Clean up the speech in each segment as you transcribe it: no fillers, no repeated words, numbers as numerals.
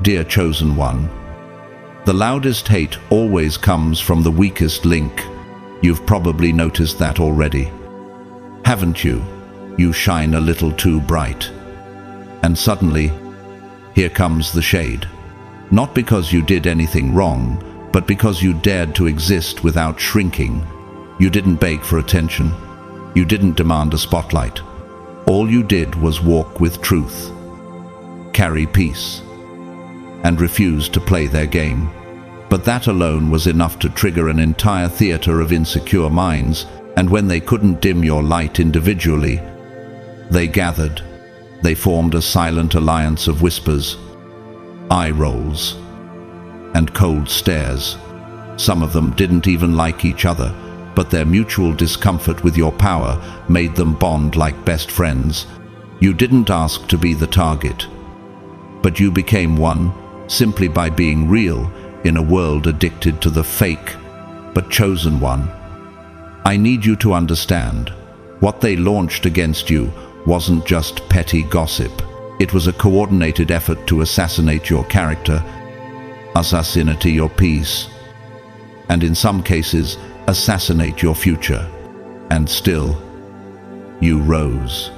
Dear chosen one, the loudest hate always comes from the weakest link. You've probably noticed that already. Haven't you? You shine a little too bright. And suddenly, here comes the shade. Not because you did anything wrong, but because you dared to exist without shrinking. You didn't beg for attention. You didn't demand a spotlight. All you did was walk with truth, carry peace, and refuse to play their game. But that alone was enough to trigger an entire theater of insecure minds, and when they couldn't dim your light individually, they gathered. They formed a silent alliance of whispers, eye rolls, and cold stares. Some of them didn't even like each other, but their mutual discomfort with your power made them bond like best friends. You didn't ask to be the target, but you became one simply by being real in a world addicted to the fake. But chosen one, I need you to understand, what they launched against you wasn't just petty gossip. It was a coordinated effort to assassinate your character, assassinate your peace, and in some cases, assassinate your future. And still, you rose.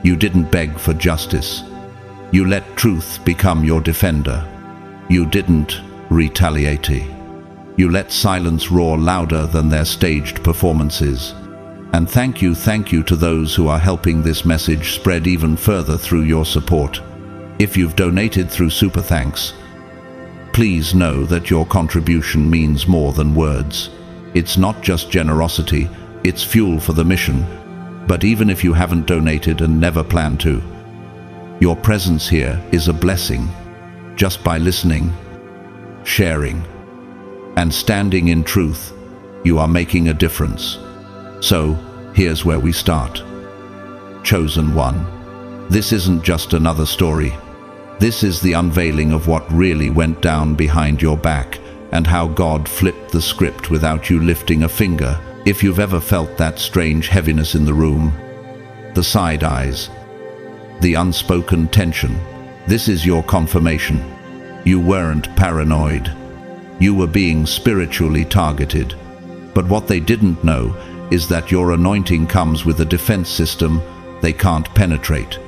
You didn't beg for justice. You let truth become your defender. You didn't retaliate. You let silence roar louder than their staged performances. And thank you to those who are helping this message spread even further through your support. If you've donated through Super Thanks, please know that your contribution means more than words. It's not just generosity, it's fuel for the mission. But even if you haven't donated and never plan to, your presence here is a blessing. Just by listening, sharing, and standing in truth, you are making a difference. So, here's where we start. Chosen one, this isn't just another story. This is the unveiling of what really went down behind your back and how God flipped the script without you lifting a finger. If you've ever felt that strange heaviness in the room, the side eyes, the unspoken tension, this is your confirmation. You weren't paranoid. You were being spiritually targeted. But what they didn't know is that your anointing comes with a defense system they can't penetrate.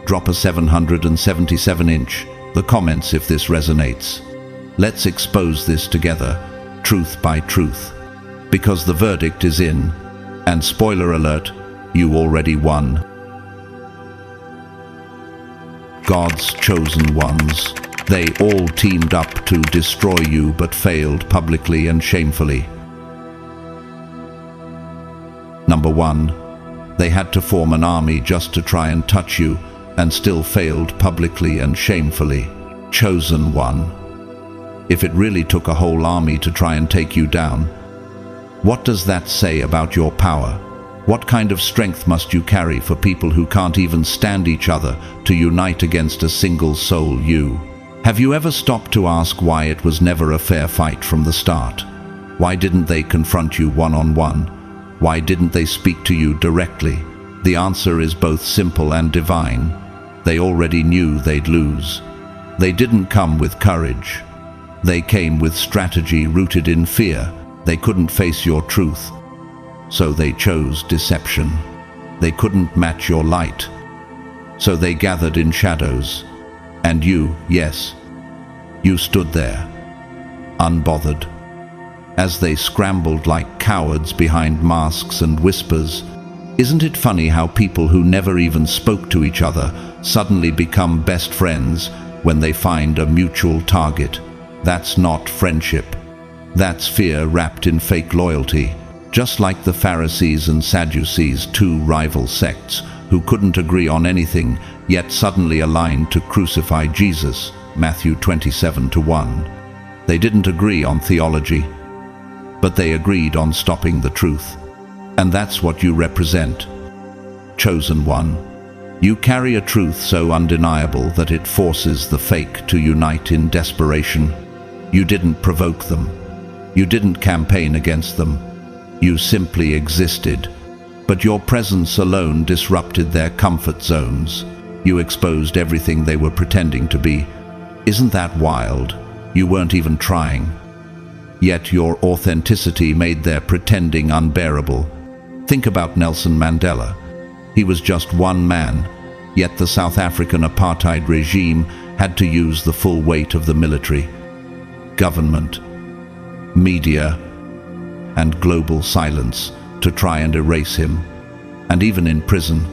Drop a 777-inch. The comments if this resonates. Let's expose this together, truth by truth. Because the verdict is in, and spoiler alert, you already won. God's chosen ones. They all teamed up to destroy you but failed publicly and shamefully. Number one, they had to form an army just to try and touch you and still failed publicly and shamefully. Chosen one. If it really took a whole army to try and take you down, what does that say about your power? What kind of strength must you carry for people who can't even stand each other to unite against a single soul you? Have you ever stopped to ask why it was never a fair fight from the start? Why didn't they confront you one-on-one? Why didn't they speak to you directly? The answer is both simple and divine. They already knew they'd lose. They didn't come with courage. They came with strategy rooted in fear. They couldn't face your truth, so they chose deception. They couldn't match your light, so they gathered in shadows. And you, yes, you stood there, unbothered, as they scrambled like cowards behind masks and whispers. Isn't it funny how people who never even spoke to each other suddenly become best friends when they find a mutual target? That's not friendship. That's fear wrapped in fake loyalty. Just like the Pharisees and Sadducees, two rival sects who couldn't agree on anything, yet suddenly aligned to crucify Jesus, Matthew 27:1. They didn't agree on theology, but they agreed on stopping the truth. And that's what you represent. Chosen one. You carry a truth so undeniable that it forces the fake to unite in desperation. You didn't provoke them. You didn't campaign against them. You simply existed. But your presence alone disrupted their comfort zones. You exposed everything they were pretending to be. Isn't that wild? You weren't even trying. Yet your authenticity made their pretending unbearable. Think about Nelson Mandela. He was just one man, yet the South African apartheid regime had to use the full weight of the military, government, media, and global silence to try and erase him. And even in prison,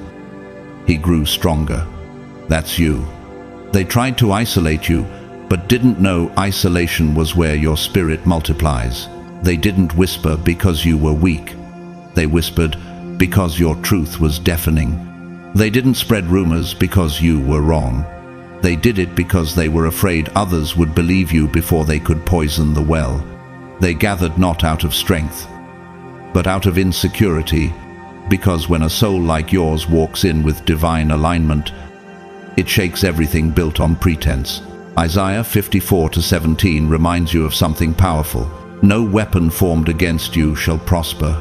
he grew stronger. That's you. They tried to isolate you, but didn't know isolation was where your spirit multiplies. They didn't whisper because you were weak. They whispered because your truth was deafening. They didn't spread rumors because you were wrong. They did it because they were afraid others would believe you before they could poison the well. They gathered not out of strength, but out of insecurity, because when a soul like yours walks in with divine alignment, it shakes everything built on pretense. Isaiah 54:17 reminds you of something powerful. No weapon formed against you shall prosper,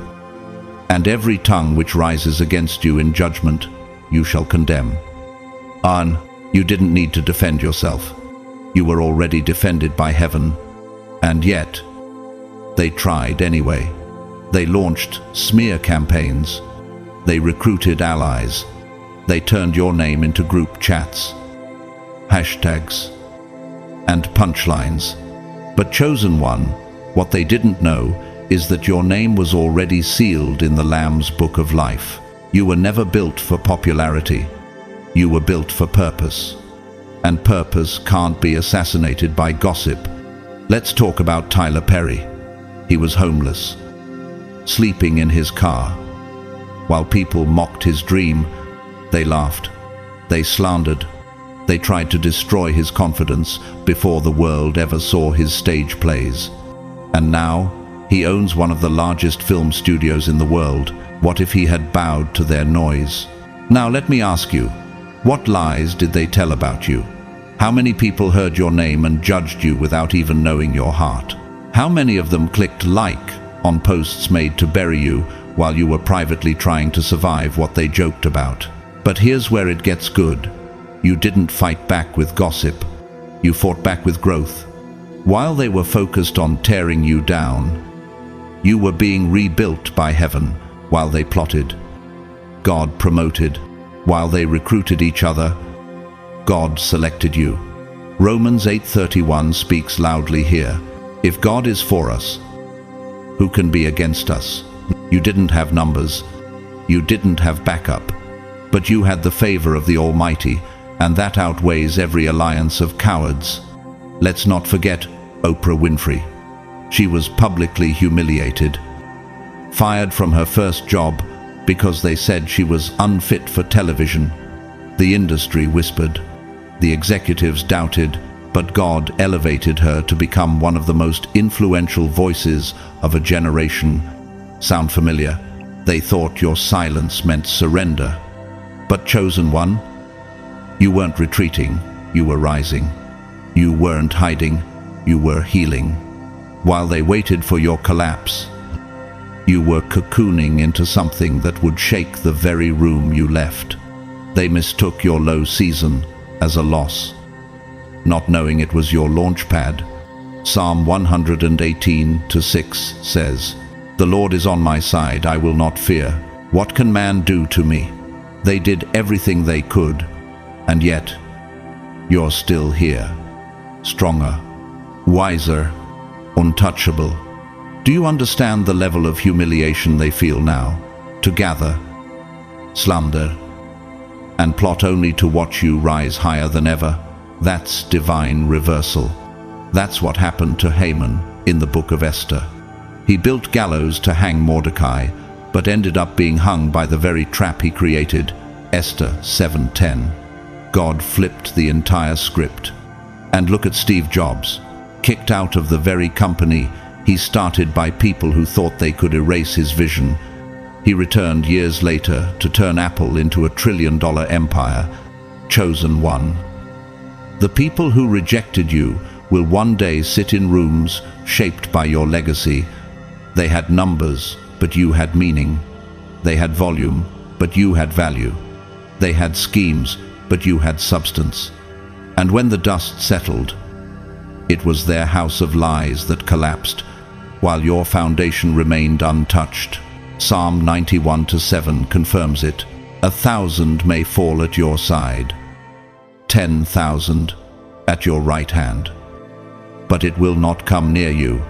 and every tongue which rises against you in judgment you shall condemn. You didn't need to defend yourself. You were already defended by heaven. And yet, they tried anyway. They launched smear campaigns. They recruited allies. They turned your name into group chats, hashtags, and punchlines. But chosen one, what they didn't know is that your name was already sealed in the Lamb's Book of Life. You were never built for popularity. You were built for purpose. And purpose can't be assassinated by gossip. Let's talk about Tyler Perry. He was homeless, sleeping in his car. While people mocked his dream, they laughed, they slandered, they tried to destroy his confidence before the world ever saw his stage plays. And now, he owns one of the largest film studios in the world. What if he had bowed to their noise? Now let me ask you, what lies did they tell about you? How many people heard your name and judged you without even knowing your heart? How many of them clicked like on posts made to bury you while you were privately trying to survive what they joked about? But here's where it gets good. You didn't fight back with gossip. You fought back with growth. While they were focused on tearing you down, you were being rebuilt by heaven while they plotted. God promoted. While they recruited each other, God selected you. Romans 8:31 speaks loudly here. If God is for us, who can be against us? You didn't have numbers. You didn't have backup. But you had the favor of the Almighty, and that outweighs every alliance of cowards. Let's not forget Oprah Winfrey. She was publicly humiliated, fired from her first job because they said she was unfit for television. The industry whispered, the executives doubted, but God elevated her to become one of the most influential voices of a generation. Sound familiar? They thought your silence meant surrender. But chosen one, you weren't retreating, you were rising. You weren't hiding, you were healing. While they waited for your collapse, you were cocooning into something that would shake the very room you left. They mistook your low season as a loss, not knowing it was your launch pad. Psalm 118:6 says, "The Lord is on my side, I will not fear. What can man do to me?" They did everything they could, and yet you're still here, stronger, wiser, untouchable. Do you understand the level of humiliation they feel now? To gather, slander, and plot only to watch you rise higher than ever. That's divine reversal. That's what happened to Haman in the book of Esther. He built gallows to hang Mordecai, but ended up being hung by the very trap he created. Esther 7:10. God flipped the entire script. And look at Steve Jobs, kicked out of the very company he started by people who thought they could erase his vision. He returned years later to turn Apple into a trillion-dollar empire. Chosen one. The people who rejected you will one day sit in rooms shaped by your legacy. They had numbers, but you had meaning. They had volume, but you had value. They had schemes, but you had substance. And when the dust settled, It was their house of lies that collapsed, while your foundation remained untouched. Psalm 91:7 confirms it. 1,000 may fall at your side, 10,000 at your right hand, but it will not come near you.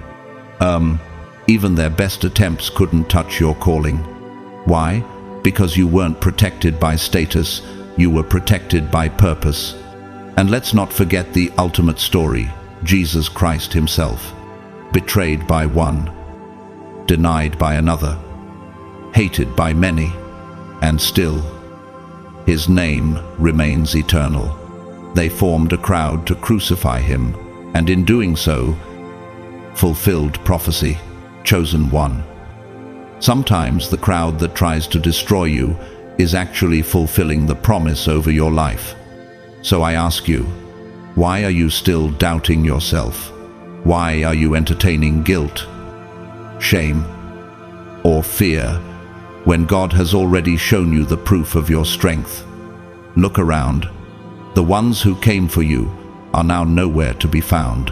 Even their best attempts couldn't touch your calling. Why? Because you weren't protected by status, you were protected by purpose. And let's not forget the ultimate story, Jesus Christ himself, betrayed by one, denied by another, hated by many, and still, his name remains eternal. They formed a crowd to crucify him, and in doing so, fulfilled prophecy, chosen one. Sometimes the crowd that tries to destroy you is actually fulfilling the promise over your life. So I ask you, why are you still doubting yourself? Why are you entertaining guilt, shame, or fear when God has already shown you the proof of your strength? Look around. The ones who came for you are now nowhere to be found.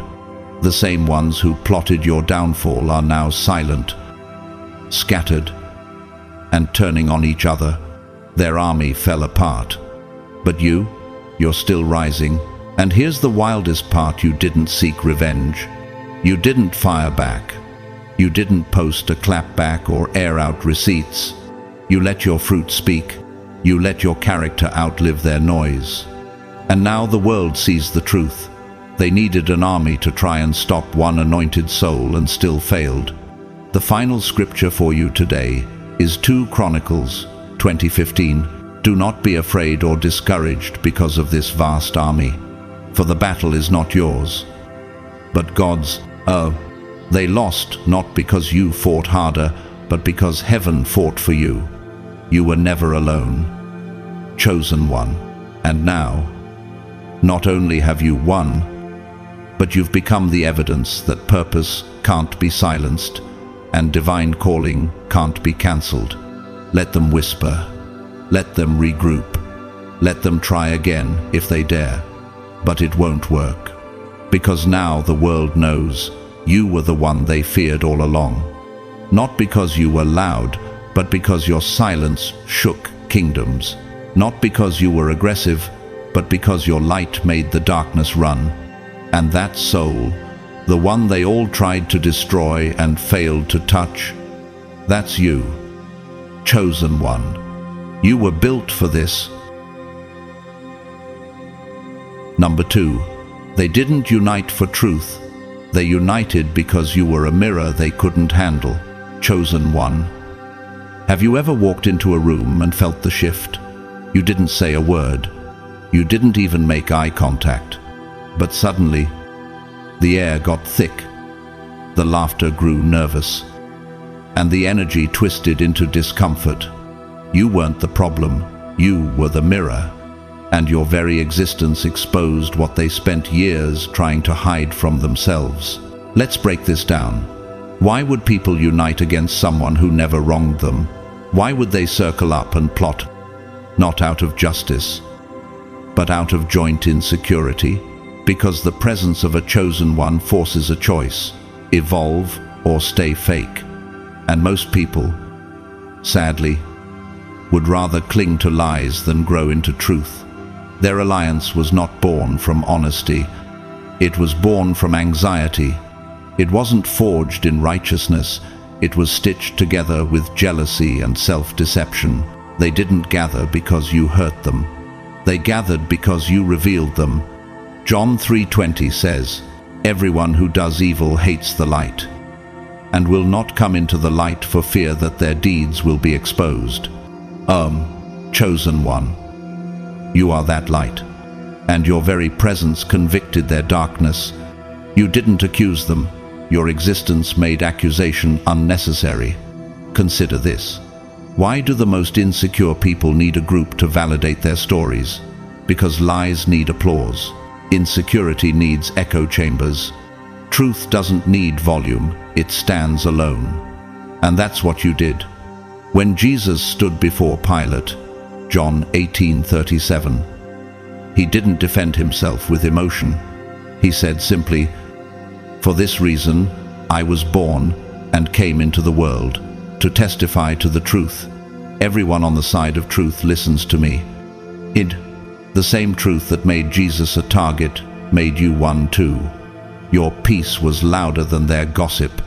The same ones who plotted your downfall are now silent, scattered, and turning on each other. Their army fell apart. But you're still rising. And here's the wildest part: you didn't seek revenge. You didn't fire back. You didn't post a clapback or air out receipts. You let your fruit speak. You let your character outlive their noise. And now the world sees the truth. They needed an army to try and stop one anointed soul and still failed. The final scripture for you today is 2 Chronicles 20:15. Do not be afraid or discouraged because of this vast army, for the battle is not yours, but God's. They lost not because you fought harder, but because heaven fought for you. You were never alone. Chosen one. And now, not only have you won, but you've become the evidence that purpose can't be silenced and divine calling can't be cancelled. Let them whisper. Let them regroup. Let them try again if they dare. But it won't work. Because now the world knows you were the one they feared all along. Not because you were loud, but because your silence shook kingdoms. Not because you were aggressive, but because your light made the darkness run. And that soul, the one they all tried to destroy and failed to touch, that's you, chosen one. You were built for this. Number 2, they didn't unite for truth. They united because you were a mirror they couldn't handle. Chosen one. Have you ever walked into a room and felt the shift? You didn't say a word. You didn't even make eye contact. But suddenly, the air got thick. The laughter grew nervous. And the energy twisted into discomfort. You weren't the problem. You were the mirror. And your very existence exposed what they spent years trying to hide from themselves. Let's break this down. Why would people unite against someone who never wronged them? Why would they circle up and plot? Not out of justice, but out of joint insecurity, because the presence of a chosen one forces a choice: evolve or stay fake. And most people, sadly, would rather cling to lies than grow into truth. Their alliance was not born from honesty. It was born from anxiety. It wasn't forged in righteousness. It was stitched together with jealousy and self-deception. They didn't gather because you hurt them. They gathered because you revealed them. John 3:20 says, "Everyone who does evil hates the light, and will not come into the light for fear that their deeds will be exposed." Chosen one. You are that light, and your very presence convicted their darkness. You didn't accuse them. Your existence made accusation unnecessary. Consider this. Why do the most insecure people need a group to validate their stories? Because lies need applause. Insecurity needs echo chambers. Truth doesn't need volume, it stands alone. And that's what you did. When Jesus stood before Pilate, John 18:37, he didn't defend himself with emotion. He said simply, For this reason, I was born and came into the world, to testify to the truth. Everyone on the side of truth listens to me. The same truth that made Jesus a target made you one too. Your peace was louder than their gossip.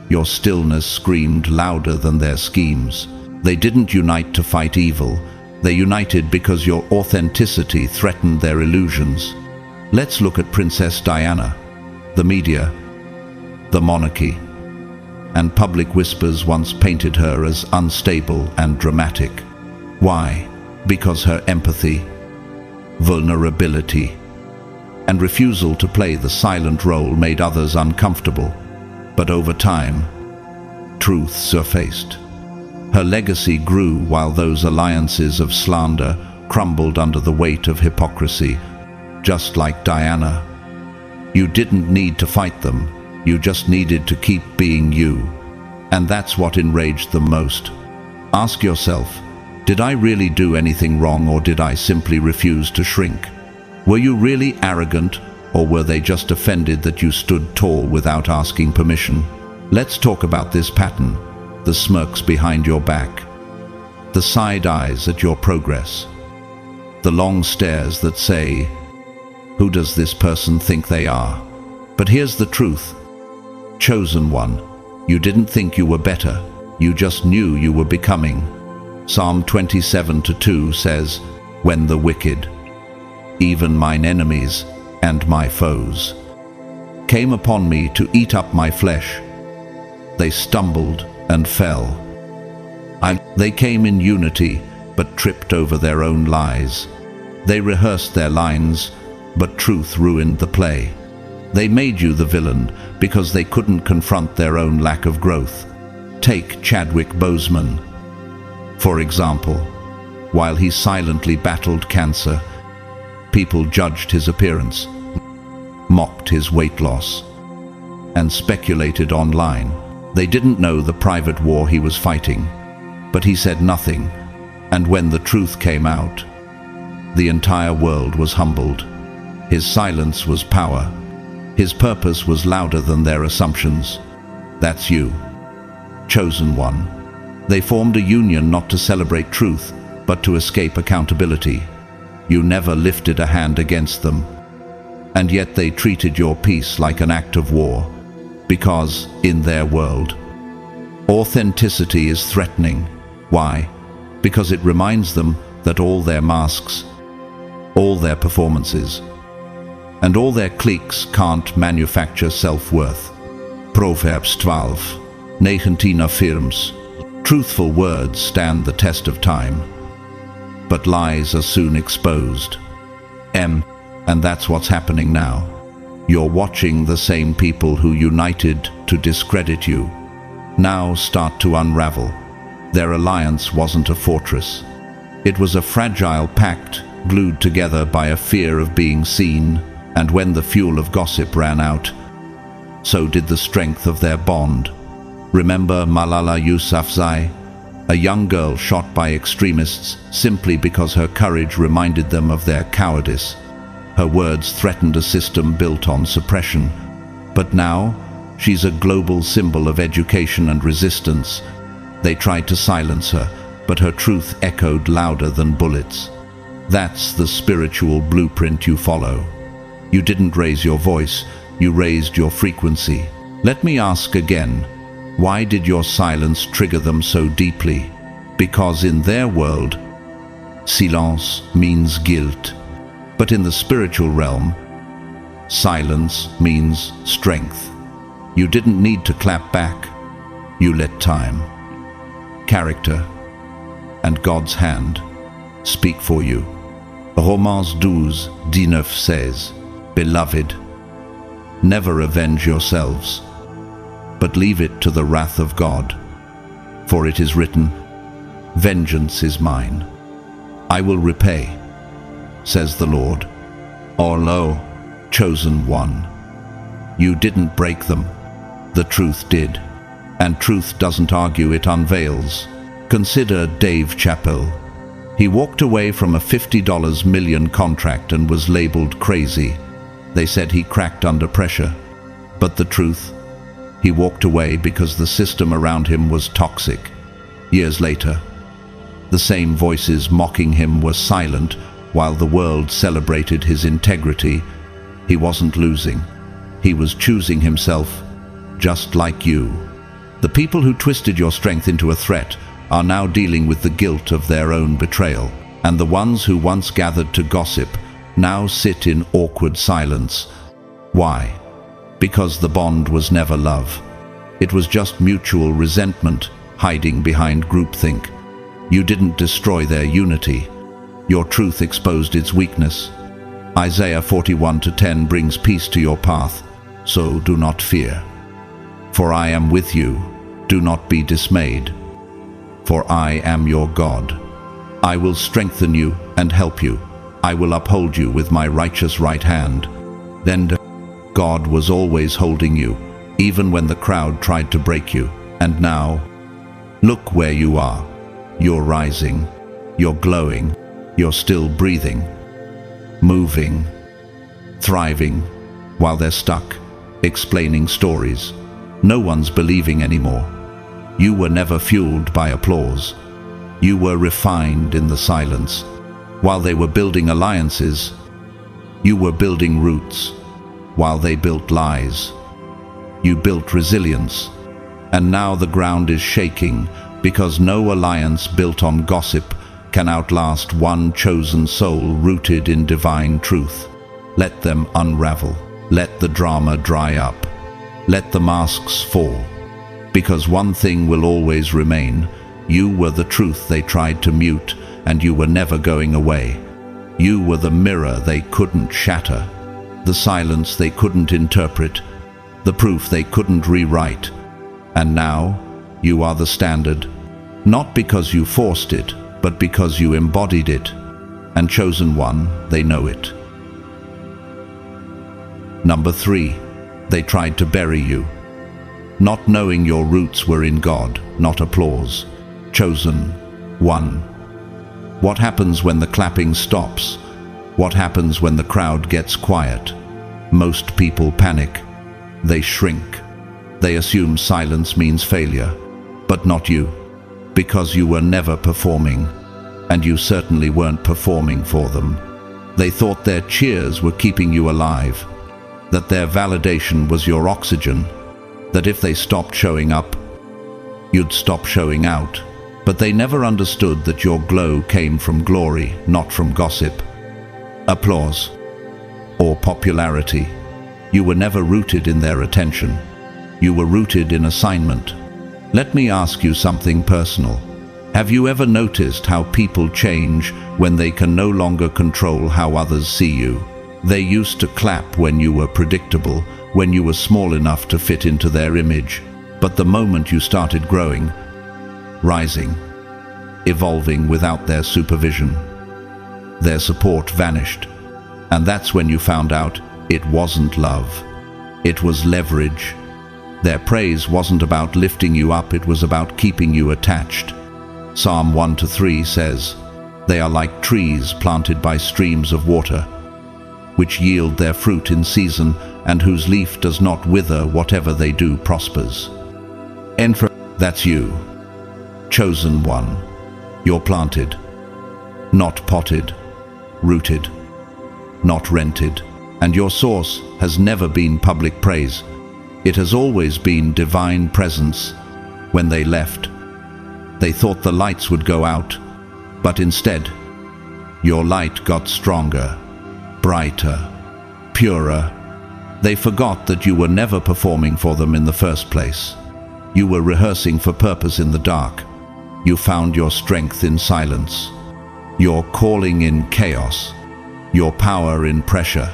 Your stillness screamed louder than their schemes. They didn't unite to fight evil. They united because your authenticity threatened their illusions. Let's look at Princess Diana. The media, the monarchy, and public whispers once painted her as unstable and dramatic. Why? Because her empathy, vulnerability, and refusal to play the silent role made others uncomfortable. But over time, truth surfaced. Her legacy grew while those alliances of slander crumbled under the weight of hypocrisy, just like Diana. You didn't need to fight them, you just needed to keep being you. And that's what enraged them most. Ask yourself, did I really do anything wrong, or did I simply refuse to shrink? Were you really arrogant, or were they just offended that you stood tall without asking permission? Let's talk about this pattern, the smirks behind your back, the side eyes at your progress, the long stares that say, "Who does this person think they are?" But here's the truth. Chosen one, you didn't think you were better, you just knew you were becoming. Psalm 27:2 says, "When the wicked, even mine enemies and my foes, came upon me to eat up my flesh, they stumbled and fell. They came in unity, but tripped over their own lies. They rehearsed their lines, but truth ruined the play. They made you the villain because they couldn't confront their own lack of growth." Take Chadwick Boseman, for example. While he silently battled cancer, people judged his appearance, mocked his weight loss, and speculated online. They didn't know the private war he was fighting, but he said nothing, and when the truth came out, the entire world was humbled. His silence was power. His purpose was louder than their assumptions. That's you, chosen one. They formed a union not to celebrate truth, but to escape accountability. You never lifted a hand against them, and yet they treated your peace like an act of war, because, in their world, authenticity is threatening. Why? Because it reminds them that all their masks, all their performances, and all their cliques can't manufacture self-worth. Proverbs 12:19 affirms, "Truthful words stand the test of time, but lies are soon exposed." And that's what's happening now. You're watching the same people who united to discredit you now start to unravel. Their alliance wasn't a fortress. It was a fragile pact glued together by a fear of being seen, and when the fuel of gossip ran out, so did the strength of their bond. Remember Malala Yousafzai, a young girl shot by extremists simply because her courage reminded them of their cowardice. Her words threatened a system built on suppression. But now, she's a global symbol of education and resistance. They tried to silence her, but her truth echoed louder than bullets. That's the spiritual blueprint you follow. You didn't raise your voice, you raised your frequency. Let me ask again, why did your silence trigger them so deeply? Because in their world, silence means guilt. But in the spiritual realm, silence means strength. You didn't need to clap back. You let time, character, and God's hand speak for you. Romans 12:19 says, "Beloved, never avenge yourselves, but leave it to the wrath of God. For it is written, vengeance is mine. I will repay, says the Lord." Or lo, chosen one, you didn't break them. The truth did. And truth doesn't argue, it unveils. Consider Dave Chappelle. He walked away from a $50 million contract and was labeled crazy. They said he cracked under pressure. But the truth? He walked away because the system around him was toxic. Years later, the same voices mocking him were silent while the world celebrated his integrity. He wasn't losing. He was choosing himself, just like you. The people who twisted your strength into a threat are now dealing with the guilt of their own betrayal. And the ones who once gathered to gossip now sit in awkward silence. Why? Because the bond was never love. It was just mutual resentment hiding behind groupthink. You didn't destroy their unity. Your truth exposed its weakness. Isaiah 41:10 brings peace to your path, so do not fear. For I am with you, do not be dismayed. For I am your God. I will strengthen you and help you. I will uphold you with my righteous right hand. Then God was always holding you, even when the crowd tried to break you. And now, look where you are. You're rising, you're glowing, you're still breathing, moving, thriving, while they're stuck, explaining stories. No one's believing anymore. You were never fueled by applause. You were refined in the silence. While they were building alliances, you were building roots. While they built lies, you built resilience. And now the ground is shaking because no alliance built on gossip can outlast one chosen soul rooted in divine truth. Let them unravel. Let the drama dry up. Let the masks fall. Because one thing will always remain. You were the truth they tried to mute, and you were never going away. You were the mirror they couldn't shatter, the silence they couldn't interpret, the proof they couldn't rewrite. And now, you are the standard, not because you forced it, but because you embodied it. And chosen one, they know it. Number 3, they tried to bury you. Not knowing your roots were in God, not applause. Chosen one. What happens when the clapping stops? What happens when the crowd gets quiet? Most people panic. They shrink. They assume silence means failure. But not you. Because you were never performing. And you certainly weren't performing for them. They thought their cheers were keeping you alive. That their validation was your oxygen. That if they stopped showing up, you'd stop showing out. But they never understood that your glow came from glory, not from gossip, applause, or popularity. You were never rooted in their attention. You were rooted in assignment. Let me ask you something personal. Have you ever noticed how people change when they can no longer control how others see you? They used to clap when you were predictable, when you were small enough to fit into their image. But the moment you started growing, rising, evolving without their supervision, their support vanished. And that's when you found out it wasn't love. It was leverage. Their praise wasn't about lifting you up, it was about keeping you attached. Psalm 1-3 says, "They are like trees planted by streams of water, which yield their fruit in season, and whose leaf does not wither, whatever they do prospers." That's you. Chosen one. You're planted. Not potted. Rooted. Not rented. And your source has never been public praise. It has always been divine presence. When they left, they thought the lights would go out, but instead, your light got stronger, brighter, purer. They forgot that you were never performing for them in the first place. You were rehearsing for purpose in the dark. You found your strength in silence, your calling in chaos, your power in pressure.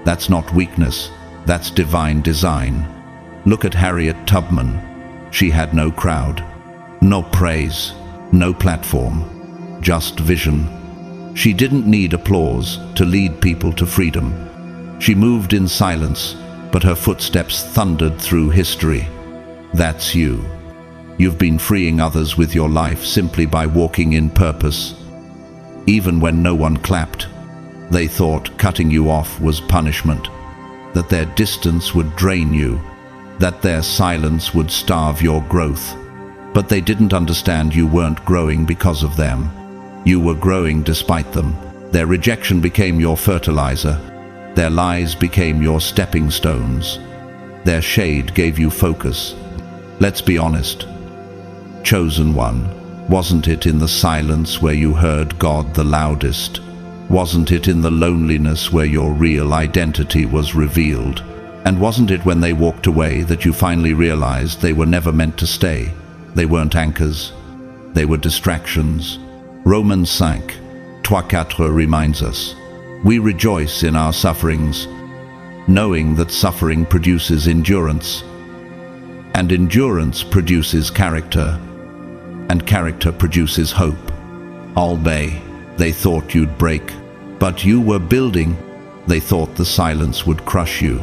That's not weakness, that's divine design. Look at Harriet Tubman. She had no crowd, no praise, no platform, just vision. She didn't need applause to lead people to freedom. She moved in silence, but her footsteps thundered through history. That's you. You've been freeing others with your life simply by walking in purpose. Even when no one clapped, they thought cutting you off was punishment. that their distance would drain you, that their silence would starve your growth. But they didn't understand you weren't growing because of them. You were growing despite them. Their rejection became your fertilizer. Their lies became your stepping stones. Their shade gave you focus. Let's be honest. Chosen one, wasn't it in the silence where you heard God the loudest? Wasn't it in the loneliness where your real identity was revealed? And wasn't it when they walked away that you finally realized they were never meant to stay? They weren't anchors. They were distractions. Romans 5:4 reminds us, we rejoice in our sufferings, knowing that suffering produces endurance, and endurance produces character, and character produces hope. Albay, they thought you'd break, but you were building. They thought the silence would crush you,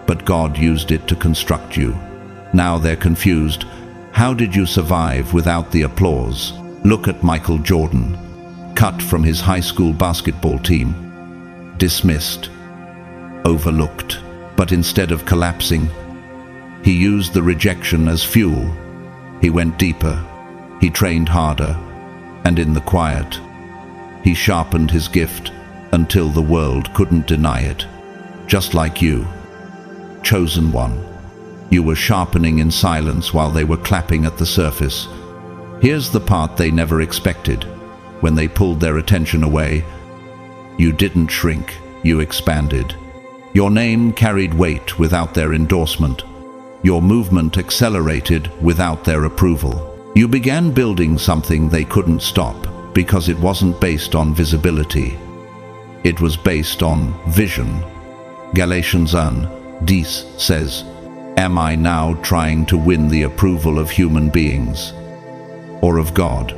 but God used it to construct you. Now they're confused. How did you survive without the applause? Look at Michael Jordan, cut from his high school basketball team, dismissed, overlooked. But instead of collapsing, he used the rejection as fuel. He went deeper, he trained harder, and in the quiet, he sharpened his gift until the world couldn't deny it. Just like you, chosen one. You were sharpening in silence while they were clapping at the surface. Here's the part they never expected. When they pulled their attention away, you didn't shrink, you expanded. Your name carried weight without their endorsement. Your movement accelerated without their approval. You began building something they couldn't stop because it wasn't based on visibility. It was based on vision. Galatians 1:10 says, am I now trying to win the approval of human beings? Or of God?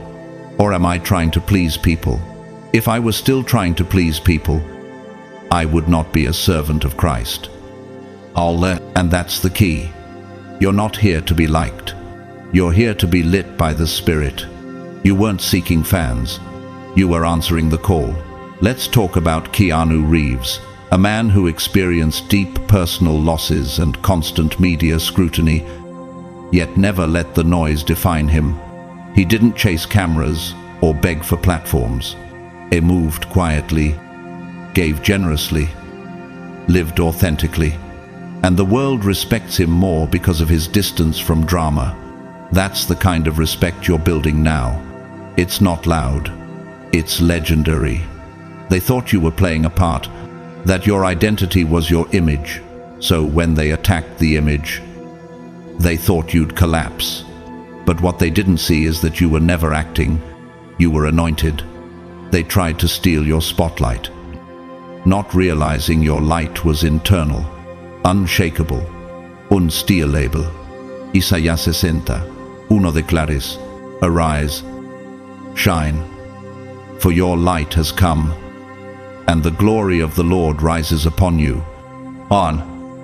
Or am I trying to please people? If I was still trying to please people, I would not be a servant of Christ. And that's the key. You're not here to be liked. You're here to be lit by the Spirit. You weren't seeking fans. You were answering the call. Let's talk about Keanu Reeves, a man who experienced deep personal losses and constant media scrutiny, yet never let the noise define him. He didn't chase cameras or beg for platforms. He moved quietly, gave generously, lived authentically, and the world respects him more because of his distance from drama. That's the kind of respect you're building now. It's not loud. It's legendary. They thought you were playing a part, that your identity was your image. So when they attacked the image, they thought you'd collapse. But what they didn't see is that you were never acting. You were anointed. They tried to steal your spotlight, not realizing your light was internal, unshakable, unstealable. Isaías 60:1 declares, arise, shine, for your light has come, and the glory of the Lord rises upon you.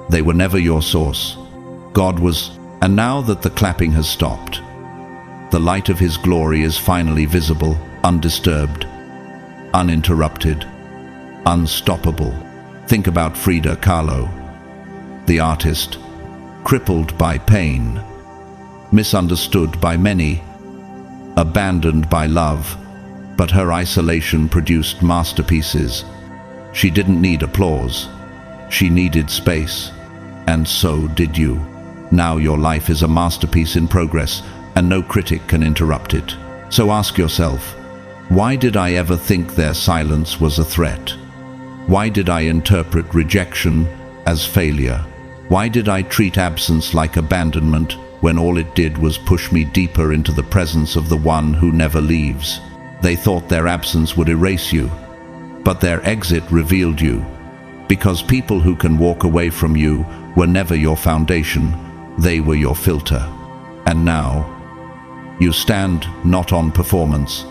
They were never your source. God was, and now that the clapping has stopped, the light of his glory is finally visible, undisturbed, uninterrupted, unstoppable. Think about Frida Kahlo, the artist, crippled by pain, misunderstood by many, abandoned by love, but her isolation produced masterpieces. She didn't need applause. She needed space, and so did you. Now your life is a masterpiece in progress, and no critic can interrupt it. So ask yourself, why did I ever think their silence was a threat? Why did I interpret rejection as failure? Why did I treat absence like abandonment when all it did was push me deeper into the presence of the one who never leaves? They thought their absence would erase you, but their exit revealed you. Because people who can walk away from you were never your foundation, they were your filter. And now, you stand not on performance,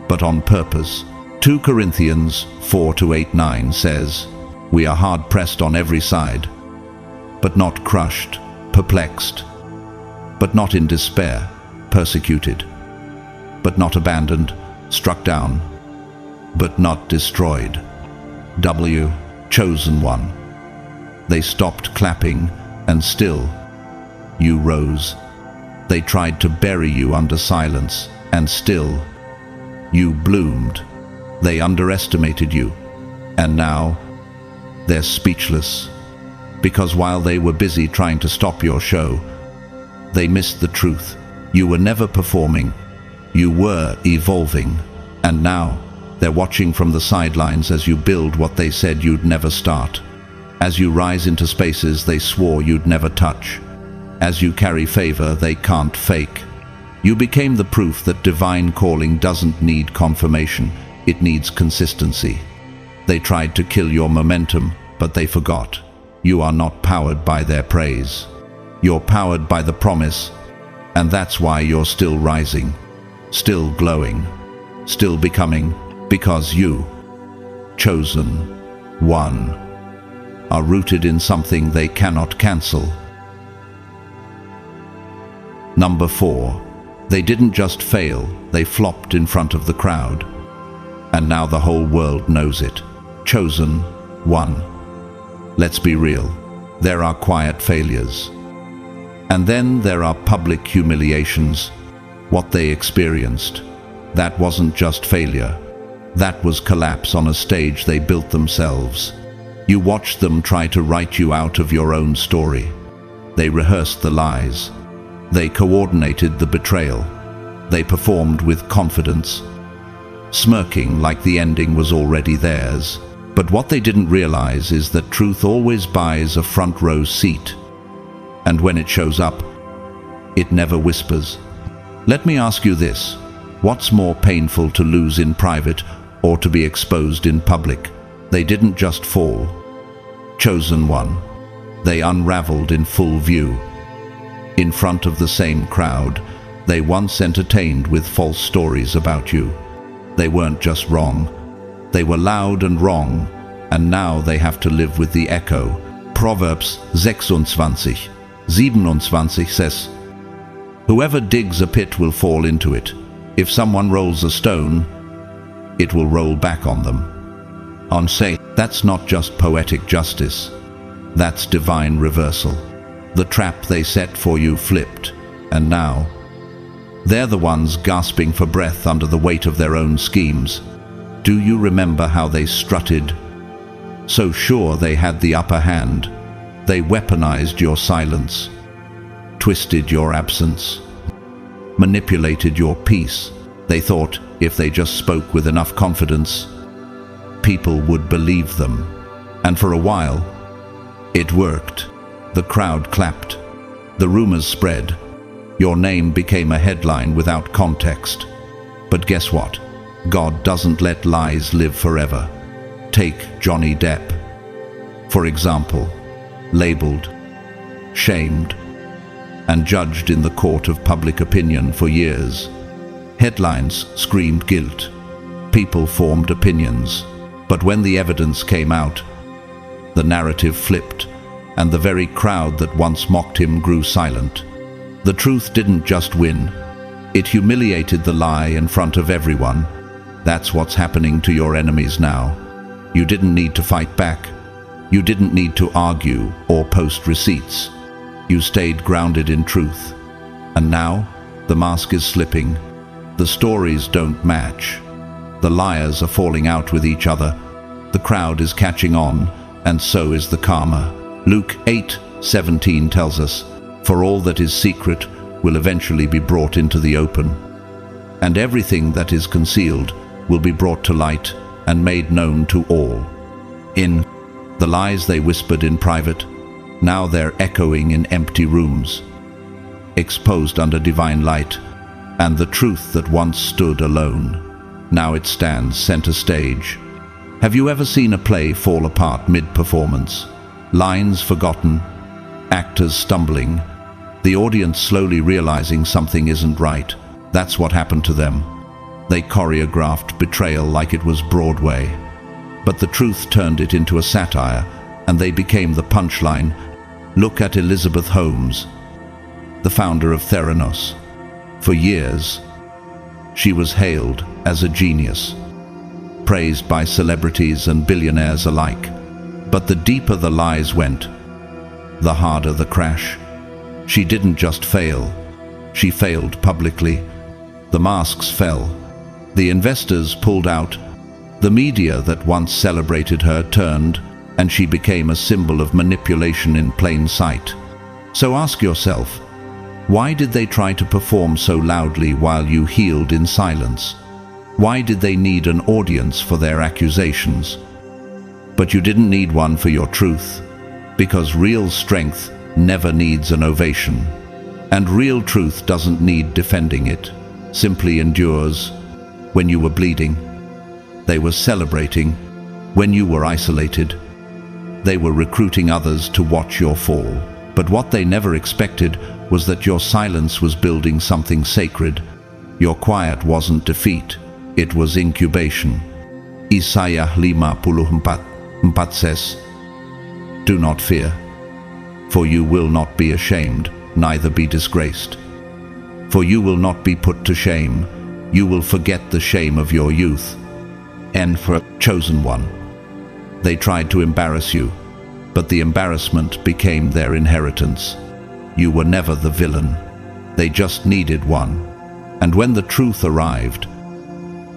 but on purpose. 2 Corinthians 4:8-9 says, we are hard-pressed on every side, but not crushed, perplexed, but not in despair, persecuted, but not abandoned, struck down, but not destroyed. Chosen one. They stopped clapping, and still, you rose. They tried to bury you under silence, and still, you bloomed. They underestimated you, and now, they're speechless. Because while they were busy trying to stop your show, they missed the truth. You were never performing. You were evolving. And now, they're watching from the sidelines as you build what they said you'd never start. As you rise into spaces they swore you'd never touch. As you carry favor they can't fake. You became the proof that divine calling doesn't need confirmation, it needs consistency. They tried to kill your momentum, but they forgot. You are not powered by their praise. You're powered by the promise, and that's why you're still rising, still glowing, still becoming, because you, chosen one, are rooted in something they cannot cancel. Number 4. They didn't just fail, they flopped in front of the crowd. And now the whole world knows it. Chosen one. Let's be real, there are quiet failures. And then there are public humiliations. What they experienced, that wasn't just failure. That was collapse on a stage they built themselves. You watched them try to write you out of your own story. They rehearsed the lies. They coordinated the betrayal. They performed with confidence, smirking like the ending was already theirs. But what they didn't realize is that truth always buys a front row seat. And when it shows up, it never whispers. Let me ask you this. What's more painful, to lose in private or to be exposed in public? They didn't just fall. Chosen one. They unraveled in full view. In front of the same crowd they once entertained with false stories about you. They weren't just wrong. They were loud and wrong, and now they have to live with the echo. Proverbs 26:27 says, "Whoever digs a pit will fall into it. If someone rolls a stone, it will roll back on them." That's not just poetic justice. That's divine reversal. The trap they set for you flipped, and now they're the ones gasping for breath under the weight of their own schemes. Do you remember how they strutted? So sure they had the upper hand. They weaponized your silence, twisted your absence, manipulated your peace. They thought if they just spoke with enough confidence, people would believe them. And for a while, it worked. The crowd clapped. The rumors spread. Your name became a headline without context. But guess what? God doesn't let lies live forever. Take Johnny Depp, for example, labeled, shamed, and judged in the court of public opinion for years. Headlines screamed guilt. People formed opinions. But when the evidence came out, the narrative flipped, and the very crowd that once mocked him grew silent. The truth didn't just win. It humiliated the lie in front of everyone. That's what's happening to your enemies now. You didn't need to fight back. You didn't need to argue or post receipts. You stayed grounded in truth. And now, the mask is slipping. The stories don't match. The liars are falling out with each other. The crowd is catching on, and so is the karma. Luke 8:17 tells us, "For all that is secret will eventually be brought into the open, and everything that is concealed will be brought to light and made known to all." In the lies they whispered in private, now they're echoing in empty rooms, exposed under divine light, and the truth that once stood alone, now it stands center stage. Have you ever seen a play fall apart mid-performance? Lines forgotten, actors stumbling, the audience slowly realizing something isn't right. That's what happened to them. They choreographed betrayal like it was Broadway. But the truth turned it into a satire, and they became the punchline. Look at Elizabeth Holmes, the founder of Theranos. For years, she was hailed as a genius, praised by celebrities and billionaires alike. But the deeper the lies went, the harder the crash. She didn't just fail, she failed publicly. The masks fell. The investors pulled out. The media that once celebrated her turned, and she became a symbol of manipulation in plain sight. So ask yourself, why did they try to perform so loudly while you healed in silence? Why did they need an audience for their accusations? But you didn't need one for your truth, because real strength never needs an ovation, and real truth doesn't need defending. It simply endures. When you were bleeding, they were celebrating. When you were isolated, they were recruiting others to watch your fall. But what they never expected was that your silence was building something sacred. Your quiet wasn't defeat, it was incubation. Isaiah 54:4 says, "Do not fear, for you will not be ashamed, neither be disgraced. For you will not be put to shame, you will forget the shame of your youth." And for chosen one, they tried to embarrass you, but the embarrassment became their inheritance. You were never the villain. They just needed one. And when the truth arrived,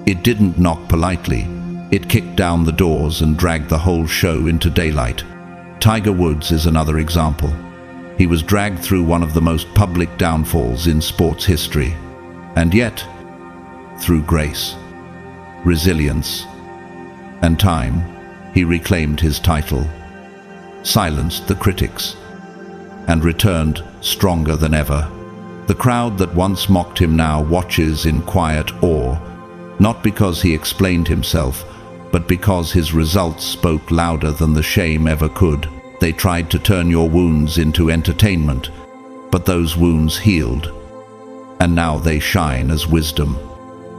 it didn't knock politely. It kicked down the doors and dragged the whole show into daylight. Tiger Woods is another example. He was dragged through one of the most public downfalls in sports history. And yet, through grace, resilience, and time, he reclaimed his title, silenced the critics, and returned stronger than ever. The crowd that once mocked him now watches in quiet awe, not because he explained himself, but because his results spoke louder than the shame ever could. They tried to turn your wounds into entertainment, but those wounds healed, and now they shine as wisdom.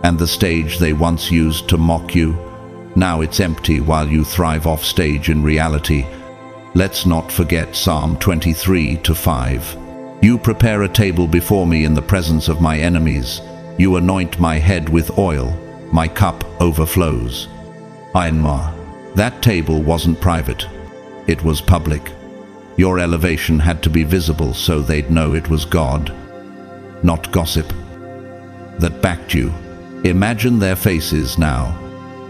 And the stage they once used to mock you, now it's empty while you thrive off stage in reality. Let's not forget Psalm 23:5. You prepare a table before me in the presence of my enemies. You anoint my head with oil. My cup overflows. Einmar. That table wasn't private. It was public. Your elevation had to be visible so they'd know it was God, not gossip, that backed you. Imagine their faces now.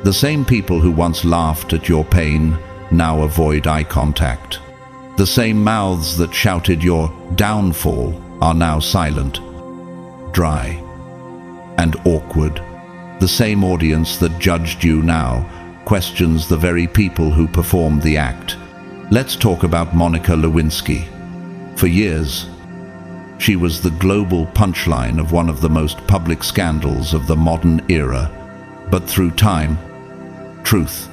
The same people who once laughed at your pain now avoid eye contact. The same mouths that shouted your downfall are now silent, dry, and awkward. The same audience that judged you now questions the very people who performed the act. Let's talk about Monica Lewinsky. For years, she was the global punchline of one of the most public scandals of the modern era. But through time, truth,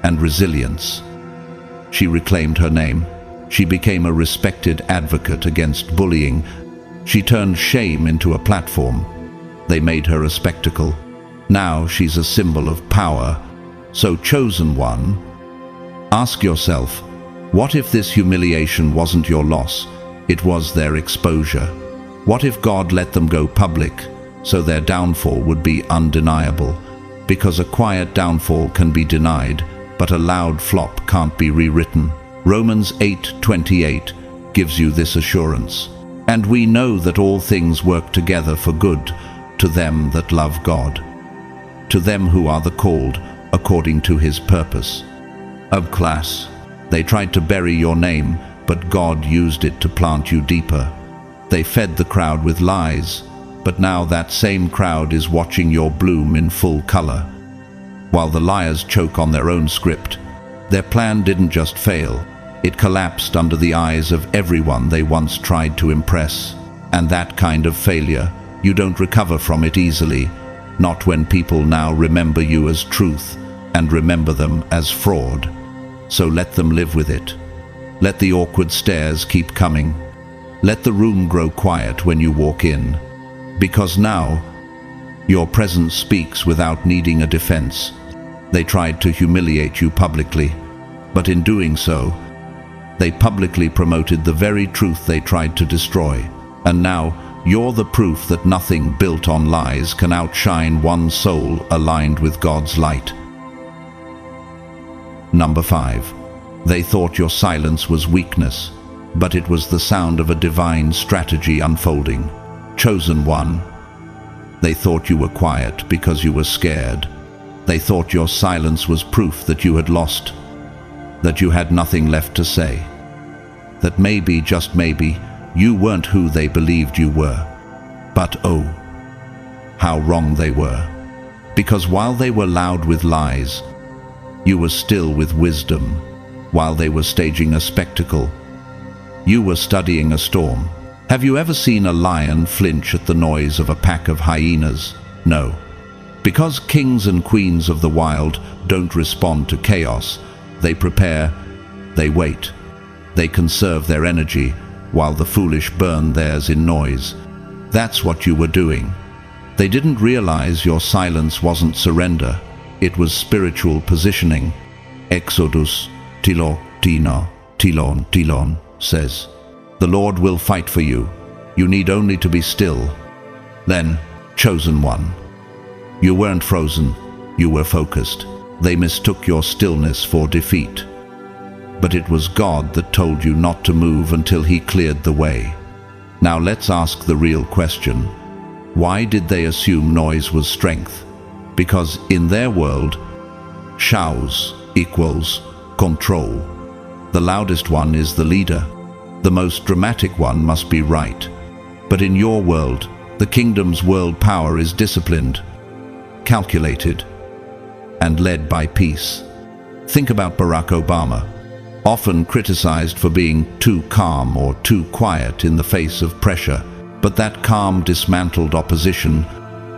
and resilience, she reclaimed her name. She became a respected advocate against bullying. She turned shame into a platform. They made her a spectacle. Now she's a symbol of power. So, chosen one, ask yourself, what if this humiliation wasn't your loss? It was their exposure. What if God let them go public so their downfall would be undeniable? Because a quiet downfall can be denied, but a loud flop can't be rewritten. Romans 8:28 gives you this assurance. And we know that all things work together for good to them that love God, to them who are the called according to his purpose. Of class, they tried to bury your name, but God used it to plant you deeper. They fed the crowd with lies, but now that same crowd is watching your bloom in full color. While the liars choke on their own script, their plan didn't just fail, it collapsed under the eyes of everyone they once tried to impress. And that kind of failure, you don't recover from it easily, not when people now remember you as truth and remember them as fraud. So let them live with it. Let the awkward stares keep coming. Let the room grow quiet when you walk in. Because now, your presence speaks without needing a defense. They tried to humiliate you publicly, but in doing so, they publicly promoted the very truth they tried to destroy. And now, you're the proof that nothing built on lies can outshine one soul aligned with God's light. Number 5. They thought your silence was weakness, but it was the sound of a divine strategy unfolding. Chosen one. They thought you were quiet because you were scared. They thought your silence was proof that you had lost, that you had nothing left to say, that maybe, just maybe, you weren't who they believed you were. But oh, how wrong they were. Because while they were loud with lies, you were still with wisdom. While they were staging a spectacle, you were studying a storm. Have you ever seen a lion flinch at the noise of a pack of hyenas? No. Because kings and queens of the wild don't respond to chaos, they prepare, they wait, they conserve their energy while the foolish burn theirs in noise. That's what you were doing. They didn't realize your silence wasn't surrender, it was spiritual positioning. Exodus Tilon says, "The Lord will fight for you. You need only to be still." Then, chosen one. You weren't frozen, you were focused. They mistook your stillness for defeat. But it was God that told you not to move until He cleared the way. Now let's ask the real question. Why did they assume noise was strength? Because in their world, shouts equals control. The loudest one is the leader. The most dramatic one must be right. But in your world, the kingdom's world power is disciplined, calculated, and led by peace. Think about Barack Obama, often criticized for being too calm or too quiet in the face of pressure. But that calm dismantled opposition,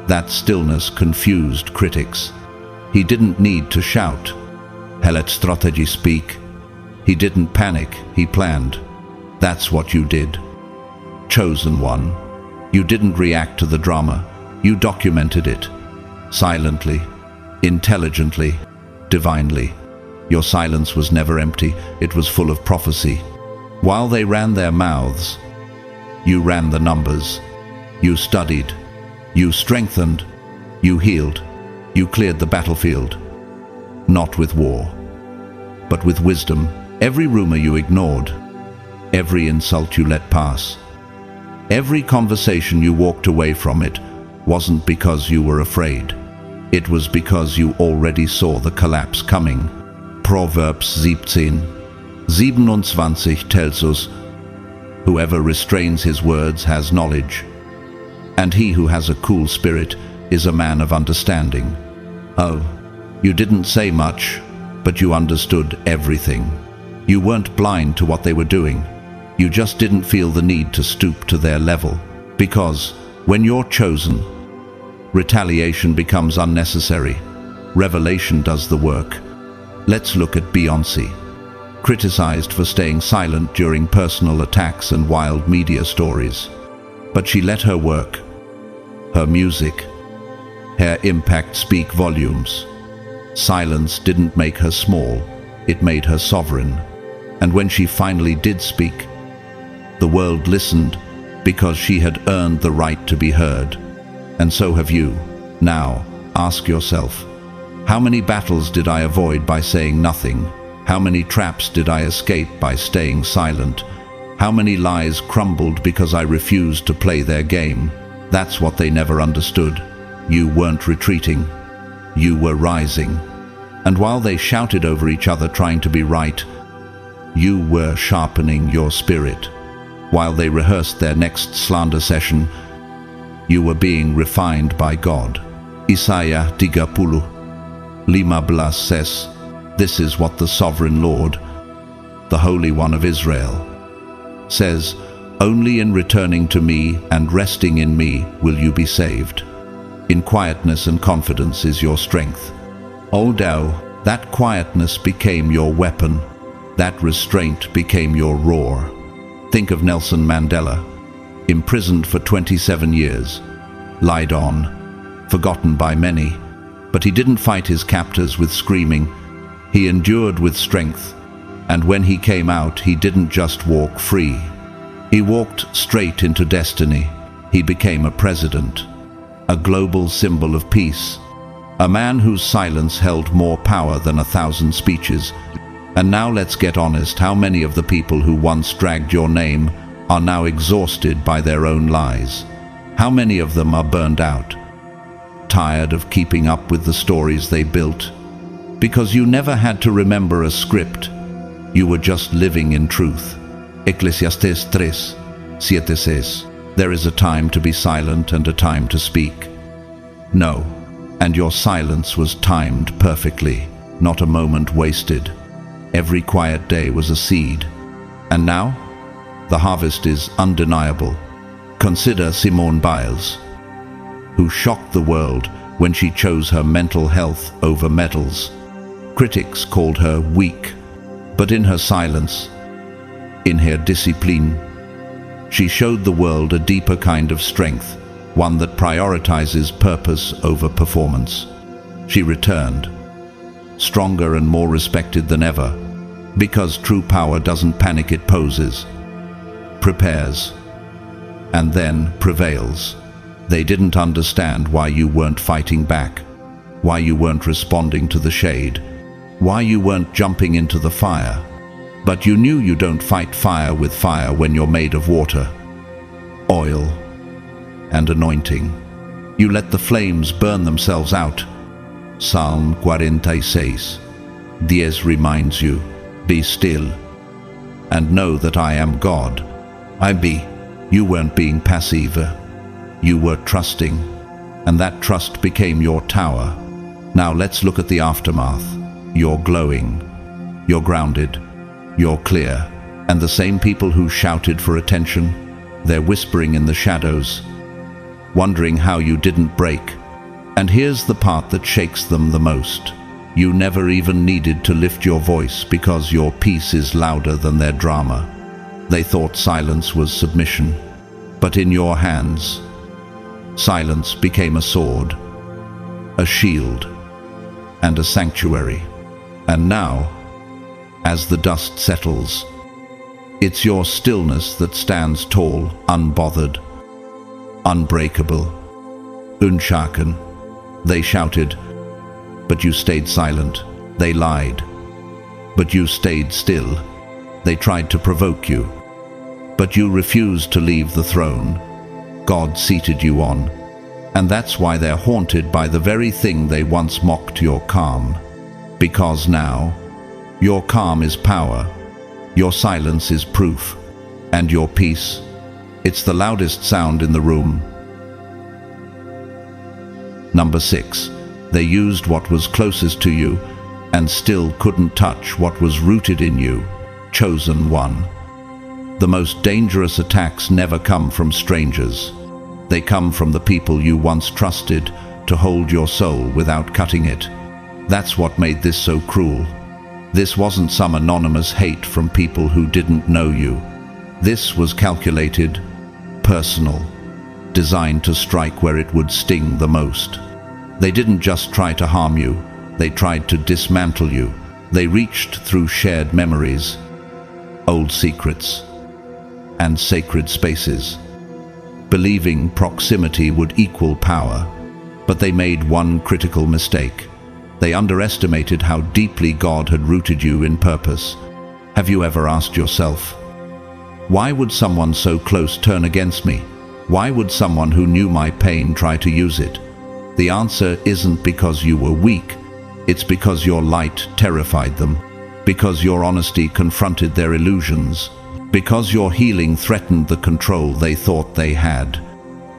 that stillness confused critics. He didn't need to shout. He let strategy speak. He didn't panic, he planned. That's what you did. Chosen one. You didn't react to the drama. You documented it. Silently, intelligently, divinely. Your silence was never empty, it was full of prophecy. While they ran their mouths, you ran the numbers. You studied. You strengthened. You healed. You cleared the battlefield. Not with war, but with wisdom. Every rumor you ignored. Every insult you let pass. Every conversation you walked away from it wasn't because you were afraid. It was because you already saw the collapse coming. Proverbs 17:27 tells us, "Whoever restrains his words has knowledge, and he who has a cool spirit is a man of understanding." Oh, you didn't say much, but you understood everything. You weren't blind to what they were doing. You just didn't feel the need to stoop to their level. Because when you're chosen, retaliation becomes unnecessary. Revelation does the work. Let's look at Beyoncé. Criticized for staying silent during personal attacks and wild media stories. But she let her work, her music, her impact speak volumes. Silence didn't make her small, it made her sovereign. And when she finally did speak, the world listened because she had earned the right to be heard. And so have you. Now, ask yourself, how many battles did I avoid by saying nothing? How many traps did I escape by staying silent? How many lies crumbled because I refused to play their game? That's what they never understood. You weren't retreating. You were rising. And while they shouted over each other trying to be right, you were sharpening your spirit. While they rehearsed their next slander session, you were being refined by God. Isaiah 30:15 says, "This is what the sovereign Lord, the Holy One of Israel, says, only in returning to me and resting in me will you be saved. In quietness and confidence is your strength." Although that quietness became your weapon, that restraint became your roar. Think of Nelson Mandela, imprisoned for 27 years, lied on, forgotten by many, but he didn't fight his captors with screaming. He endured with strength, and when he came out, he didn't just walk free. He walked straight into destiny. He became a president, a global symbol of peace, a man whose silence held more power than 1,000 speeches. And now let's get honest, how many of the people who once dragged your name are now exhausted by their own lies? How many of them are burned out, tired of keeping up with the stories they built? Because you never had to remember a script, you were just living in truth. Eclesiastes 3:7 There is a time to be silent and a time to speak. No, and your silence was timed perfectly, not a moment wasted. Every quiet day was a seed. And now, the harvest is undeniable. Consider Simone Biles, who shocked the world when she chose her mental health over medals. Critics called her weak, but in her silence, in her discipline, she showed the world a deeper kind of strength, one that prioritizes purpose over performance. She returned, stronger and more respected than ever, because true power doesn't panic, it poses, prepares, and then prevails. They didn't understand why you weren't fighting back, why you weren't responding to the shade, why you weren't jumping into the fire. But you knew you don't fight fire with fire when you're made of water, oil, and anointing. You let the flames burn themselves out. Psalm 46:10 reminds you, be still, and know that I am God. You weren't being passive, you were trusting, and that trust became your tower. Now let's look at the aftermath. You're glowing, you're grounded, you're clear, and the same people who shouted for attention, they're whispering in the shadows, wondering how you didn't break. And here's the part that shakes them the most. You never even needed to lift your voice because your peace is louder than their drama. They thought silence was submission, but in your hands, silence became a sword, a shield, and a sanctuary. And now, as the dust settles, it's your stillness that stands tall, unbothered, unbreakable. Unshaken. They shouted, but you stayed silent. They lied, but you stayed still. They tried to provoke you, but you refused to leave the throne God seated you on. And that's why they're haunted by the very thing they once mocked, your calm. Because now, your calm is power, your silence is proof, and your peace, it's the loudest sound in the room. Number 6. They used what was closest to you and still couldn't touch what was rooted in you. Chosen one. The most dangerous attacks never come from strangers. They come from the people you once trusted to hold your soul without cutting it. That's what made this so cruel. This wasn't some anonymous hate from people who didn't know you. This was calculated, personal, designed to strike where it would sting the most. They didn't just try to harm you, they tried to dismantle you. They reached through shared memories, old secrets, and sacred spaces, believing proximity would equal power. But they made one critical mistake. They underestimated how deeply God had rooted you in purpose. Have you ever asked yourself, why would someone so close turn against me? Why would someone who knew my pain try to use it? The answer isn't because you were weak. It's because your light terrified them, because your honesty confronted their illusions, because your healing threatened the control they thought they had.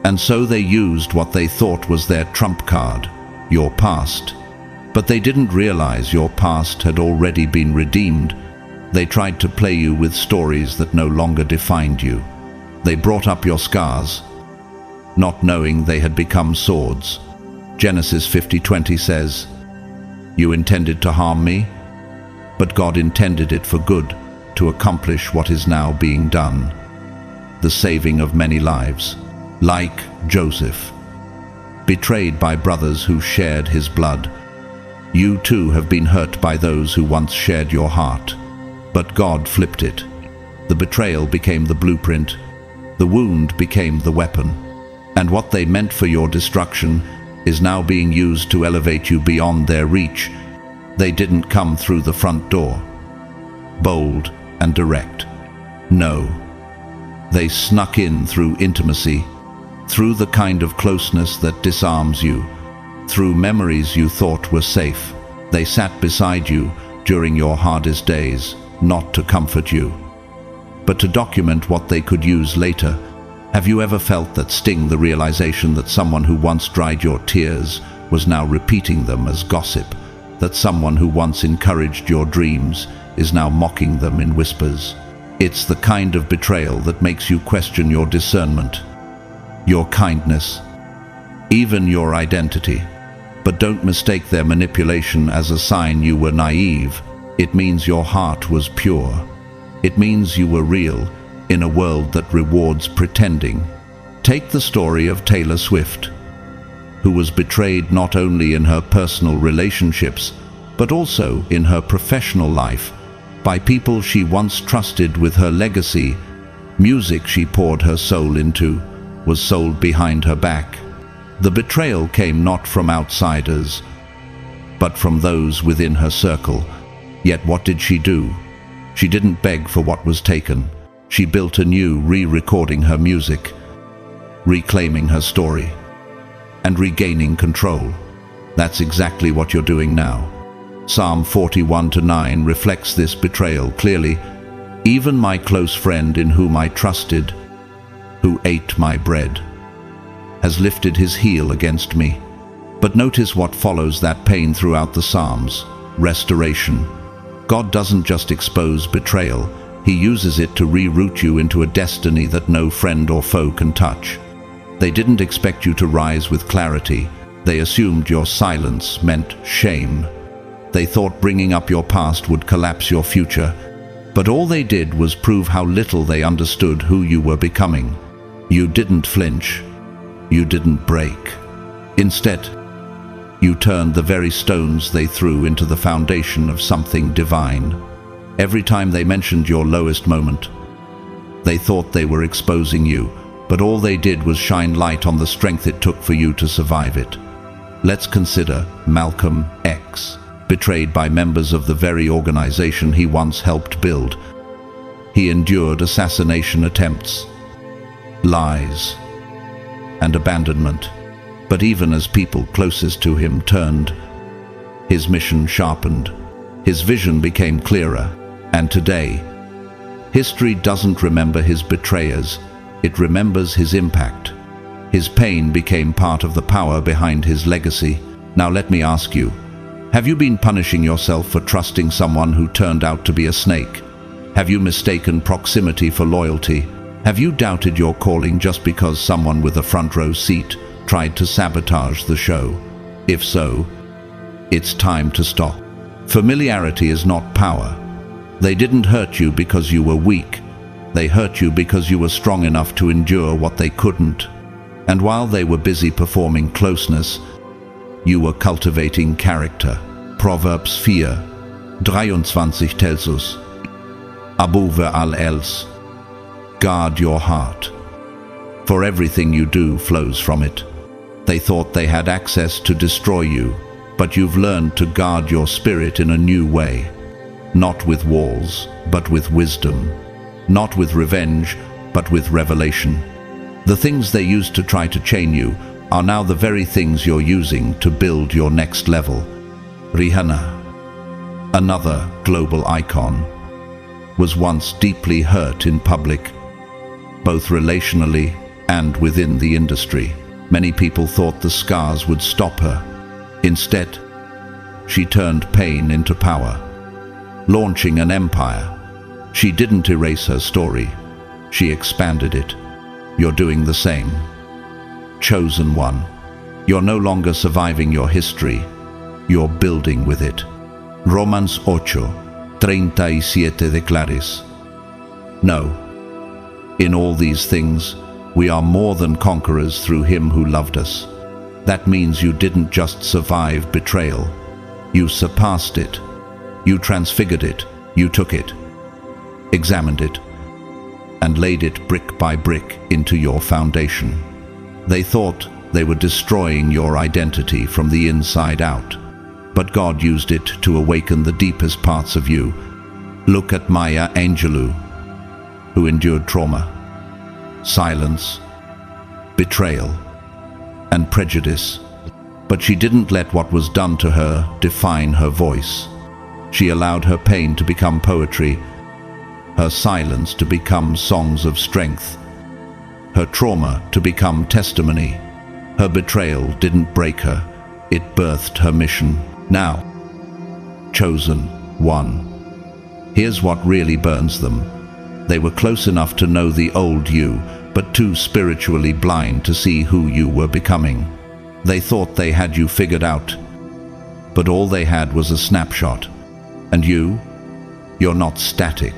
And so they used what they thought was their trump card, your past. But they didn't realize your past had already been redeemed. They tried to play you with stories that no longer defined you. They brought up your scars, not knowing they had become swords. Genesis 50:20 says, "You intended to harm me, but God intended it for good, to accomplish what is now being done, the saving of many lives." Like Joseph, betrayed by brothers who shared his blood, you too have been hurt by those who once shared your heart. But God flipped it. The betrayal became the blueprint, the wound became the weapon, and what they meant for your destruction is now being used to elevate you beyond their reach. They didn't come through the front door. bold, and direct. No. They snuck in through intimacy, through the kind of closeness that disarms you, through memories you thought were safe. They sat beside you during your hardest days, not to comfort you, but to document what they could use later. Have you ever felt that sting, the realization that someone who once dried your tears was now repeating them as gossip, that someone who once encouraged your dreams is now mocking them in whispers? It's the kind of betrayal that makes you question your discernment, your kindness, even your identity. But don't mistake their manipulation as a sign you were naive. It means your heart was pure. It means you were real in a world that rewards pretending. Take the story of Taylor Swift, who was betrayed not only in her personal relationships, but also in her professional life by people she once trusted with her legacy. Music she poured her soul into was sold behind her back. The betrayal came not from outsiders, but from those within her circle. Yet what did she do? She didn't beg for what was taken. She built anew, re-recording her music, reclaiming her story, and regaining control. That's exactly what you're doing now. Psalm 41:9 reflects this betrayal clearly. Even my close friend in whom I trusted, who ate my bread, has lifted his heel against me. But notice what follows that pain throughout the Psalms: restoration. God doesn't just expose betrayal, He uses it to reroute you into a destiny that no friend or foe can touch. They didn't expect you to rise with clarity. They assumed your silence meant shame. They thought bringing up your past would collapse your future. But all they did was prove how little they understood who you were becoming. You didn't flinch. You didn't break. Instead, you turned the very stones they threw into the foundation of something divine. Every time they mentioned your lowest moment, they thought they were exposing you, but all they did was shine light on the strength it took for you to survive it. Let's consider Malcolm X, betrayed by members of the very organization he once helped build. He endured assassination attempts, lies, and abandonment. But even as people closest to him turned, his mission sharpened. His vision became clearer. And today, history doesn't remember his betrayers. It remembers his impact. His pain became part of the power behind his legacy. Now let me ask you, have you been punishing yourself for trusting someone who turned out to be a snake? Have you mistaken proximity for loyalty? Have you doubted your calling just because someone with a front row seat tried to sabotage the show? If so, it's time to stop. Familiarity is not power. They didn't hurt you because you were weak. They hurt you because you were strong enough to endure what they couldn't. And while they were busy performing closeness, you were cultivating character. Proverbs 4:23 tells us, Above all else, guard your heart, for everything you do flows from it. They thought they had access to destroy you, but you've learned to guard your spirit in a new way. Not with walls, but with wisdom. Not with revenge, but with revelation. The things they used to try to chain you are now the very things you're using to build your next level. Rihanna, another global icon, was once deeply hurt in public, both relationally and within the industry. Many people thought the scars would stop her. Instead, she turned pain into power, launching an empire. She didn't erase her story. She expanded it. You're doing the same. Chosen one. You're no longer surviving your history. You're building with it. Romans 8:37 declares, No, in all these things, we are more than conquerors through him who loved us. That means you didn't just survive betrayal. You surpassed it. You transfigured it. You took it, examined it, and laid it brick by brick into your foundation. They thought they were destroying your identity from the inside out, but God used it to awaken the deepest parts of you, Look at Maya Angelou, who endured trauma, silence, betrayal, and prejudice. But she didn't let what was done to her define her voice. She allowed her pain to become poetry, her silence to become songs of strength, her trauma to become testimony. Her betrayal didn't break her, it birthed her mission. Now, chosen one. Here's what really burns them. They were close enough to know the old you, but too spiritually blind to see who you were becoming. They thought they had you figured out, but all they had was a snapshot. And you're not static.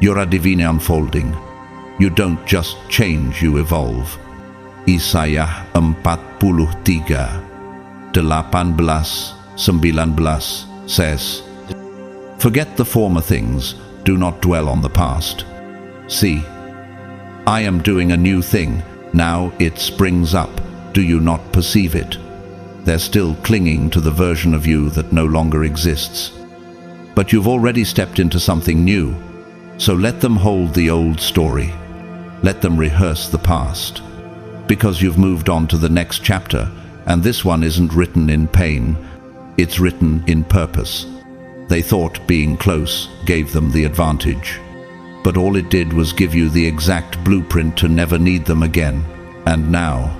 You're a divine unfolding. You don't just change, you evolve. Isaiah 43:18-19 says, "Forget the former things, do not dwell on the past. See, I am doing a new thing, now it springs up. Do you not perceive it?" They're still clinging to the version of you that no longer exists. But you've already stepped into something new, so let them hold the old story. Let them rehearse the past. Because you've moved on to the next chapter, and this one isn't written in pain, it's written in purpose. They thought being close gave them the advantage, but all it did was give you the exact blueprint to never need them again. And now,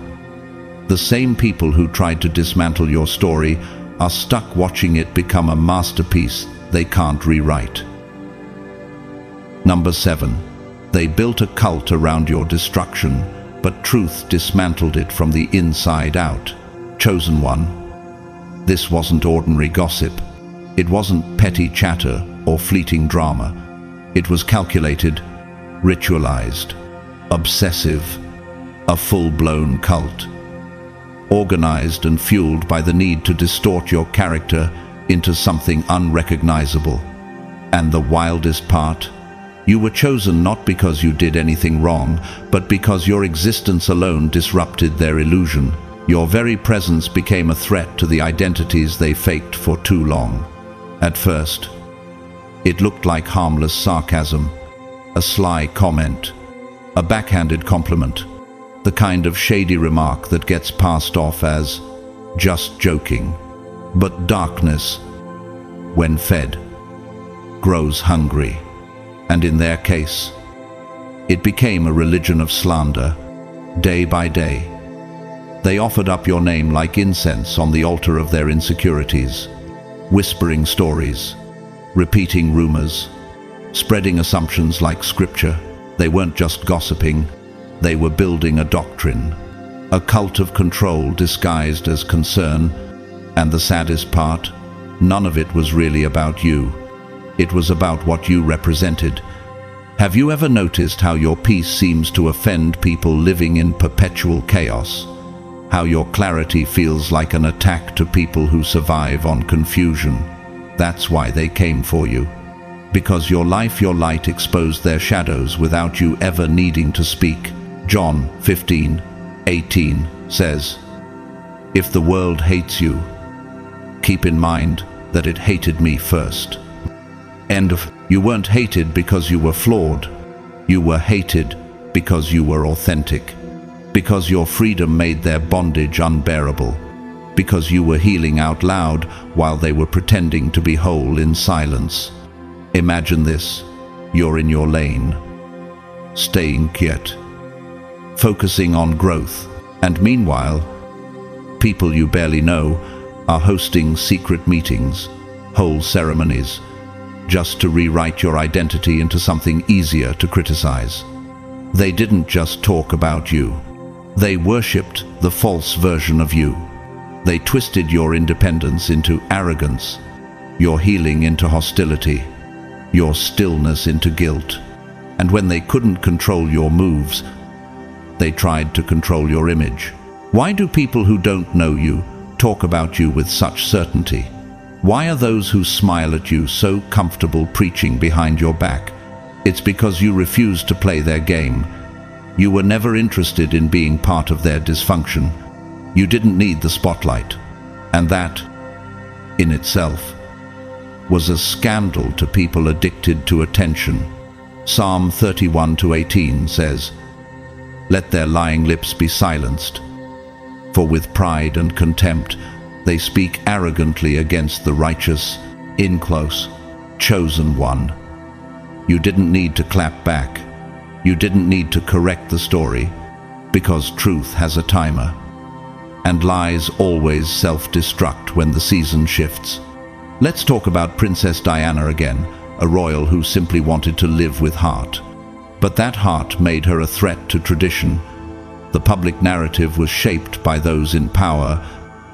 the same people who tried to dismantle your story are stuck watching it become a masterpiece they can't rewrite. Number 7. They built a cult around your destruction, but truth dismantled it from the inside out. Chosen one. This wasn't ordinary gossip. It wasn't petty chatter or fleeting drama. It was calculated, ritualized, obsessive, a full-blown cult. Organized and fueled by the need to distort your character into something unrecognizable. And the wildest part? You were chosen not because you did anything wrong, but because your existence alone disrupted their illusion. Your very presence became a threat to the identities they faked for too long. At first, it looked like harmless sarcasm, a sly comment, a backhanded compliment, the kind of shady remark that gets passed off as just joking. But darkness, when fed, grows hungry. And in their case, it became a religion of slander, day by day. They offered up your name like incense on the altar of their insecurities, whispering stories, repeating rumors, spreading assumptions like scripture. They weren't just gossiping, they were building a doctrine, a cult of control disguised as concern. And the saddest part, none of it was really about you. It was about what you represented. Have you ever noticed how your peace seems to offend people living in perpetual chaos? How your clarity feels like an attack to people who survive on confusion? That's why they came for you. Because your light exposed their shadows without you ever needing to speak. John 15:18 says, "If the world hates you, keep in mind that it hated me first." You weren't hated because you were flawed. You were hated because you were authentic. Because your freedom made their bondage unbearable. Because you were healing out loud while they were pretending to be whole in silence. Imagine this. You're in your lane, staying quiet, focusing on growth. And meanwhile, people you barely know are hosting secret meetings, whole ceremonies, just to rewrite your identity into something easier to criticize. They didn't just talk about you. They worshipped the false version of you. They twisted your independence into arrogance, your healing into hostility, your stillness into guilt. And when they couldn't control your moves, they tried to control your image. Why do people who don't know you talk about you with such certainty? Why are those who smile at you so comfortable preaching behind your back? It's because you refused to play their game. You were never interested in being part of their dysfunction. You didn't need the spotlight. And that, in itself, was a scandal to people addicted to attention. Psalm 31:18 says, "Let their lying lips be silenced, for with pride and contempt they speak arrogantly against the righteous, chosen one." You didn't need to clap back. You didn't need to correct the story, because truth has a timer. And lies always self-destruct when the season shifts. Let's talk about Princess Diana again, a royal who simply wanted to live with heart. But that heart made her a threat to tradition. The public narrative was shaped by those in power.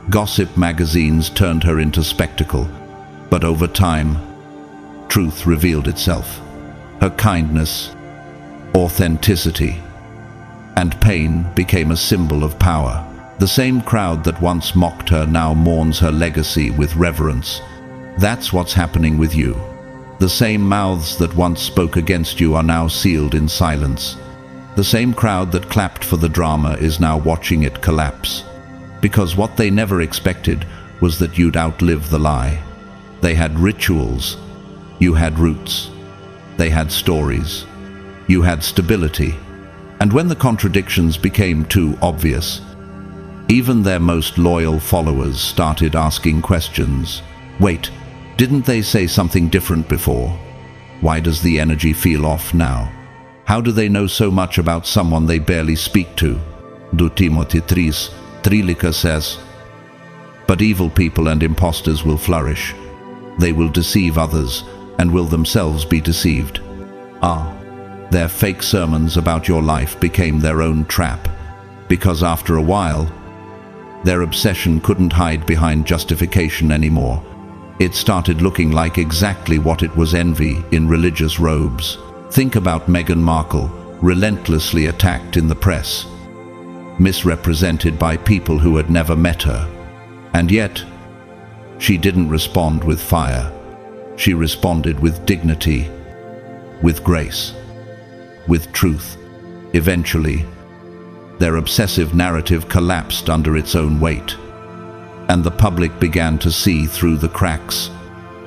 Gossip magazines turned her into spectacle. But over time, truth revealed itself. Her kindness, authenticity, and pain became a symbol of power. The same crowd that once mocked her now mourns her legacy with reverence. That's what's happening with you. The same mouths that once spoke against you are now sealed in silence. The same crowd that clapped for the drama is now watching it collapse. Because what they never expected was that you'd outlive the lie. They had rituals. You had roots. They had stories. You had stability. And when the contradictions became too obvious, even their most loyal followers started asking questions. Wait, didn't they say something different before? Why does the energy feel off now? How do they know so much about someone they barely speak to? 2 Timothy 3 says, "But evil people and impostors will flourish. They will deceive others and will themselves be deceived." Their fake sermons about your life became their own trap, because after a while, their obsession couldn't hide behind justification anymore. It started looking like exactly what it was: envy in religious robes. Think about Meghan Markle, relentlessly attacked in the press, misrepresented by people who had never met her. And yet, she didn't respond with fire. She responded with dignity, with grace, with truth. Eventually, their obsessive narrative collapsed under its own weight, and the public began to see through the cracks.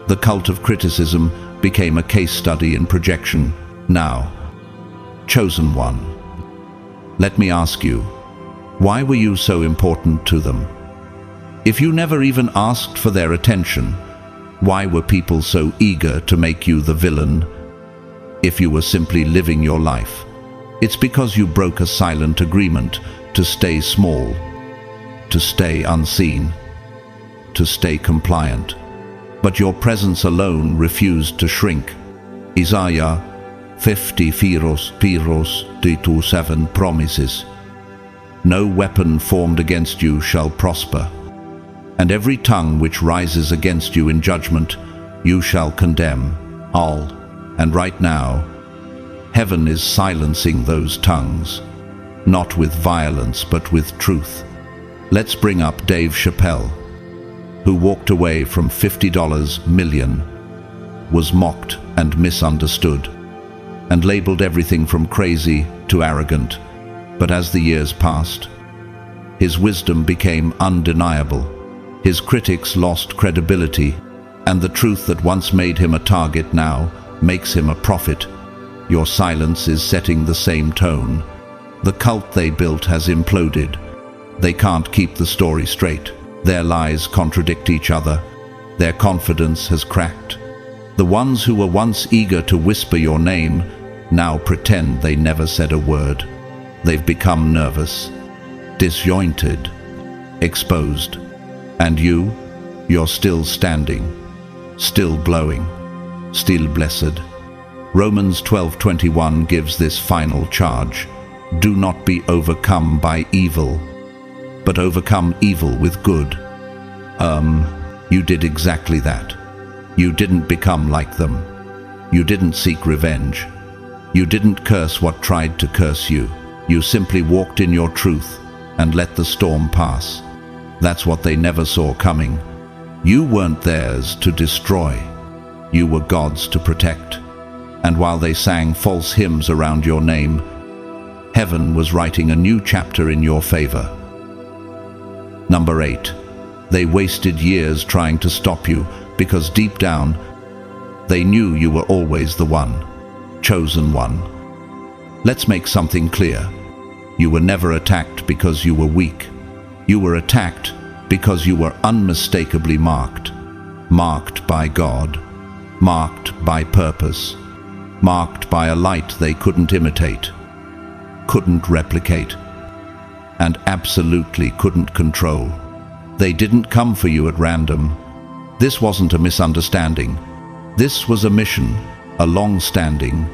The cult of criticism became a case study in projection. Now, chosen one, let me ask you, why were you so important to them? If you never even asked for their attention, why were people so eager to make you the villain? If you were simply living your life, it's because you broke a silent agreement to stay small, to stay unseen, to stay compliant. But your presence alone refused to shrink. Isaiah 54:7 promises, "No weapon formed against you shall prosper, and every tongue which rises against you in judgment you shall condemn." All. And right now, heaven is silencing those tongues, not with violence but with truth. Let's bring up Dave Chappelle, who walked away from $50 million, was mocked and misunderstood, and labeled everything from crazy to arrogant. But as the years passed, his wisdom became undeniable. His critics lost credibility, and the truth that once made him a target now makes him a prophet. Your silence is setting the same tone. The cult they built has imploded. They can't keep the story straight. Their lies contradict each other. Their confidence has cracked. The ones who were once eager to whisper your name now pretend they never said a word. They've become nervous, disjointed, exposed. And you're still standing, still glowing, still blessed. Romans 12:21 gives this final charge: "Do not be overcome by evil, but overcome evil with good." You did exactly that. You didn't become like them. You didn't seek revenge. You didn't curse what tried to curse you. You simply walked in your truth and let the storm pass. That's what they never saw coming. You weren't theirs to destroy. You were God's to protect. And while they sang false hymns around your name, heaven was writing a new chapter in your favor. Number 8. They wasted years trying to stop you because deep down They knew you were always the one, chosen one. Let's make something clear. You were never attacked because you were weak. You were attacked because you were unmistakably marked. Marked by God. Marked by purpose. Marked by a light they couldn't imitate, couldn't replicate, and absolutely couldn't control. They didn't come for you at random. This wasn't a misunderstanding. This was a mission, a long-standing,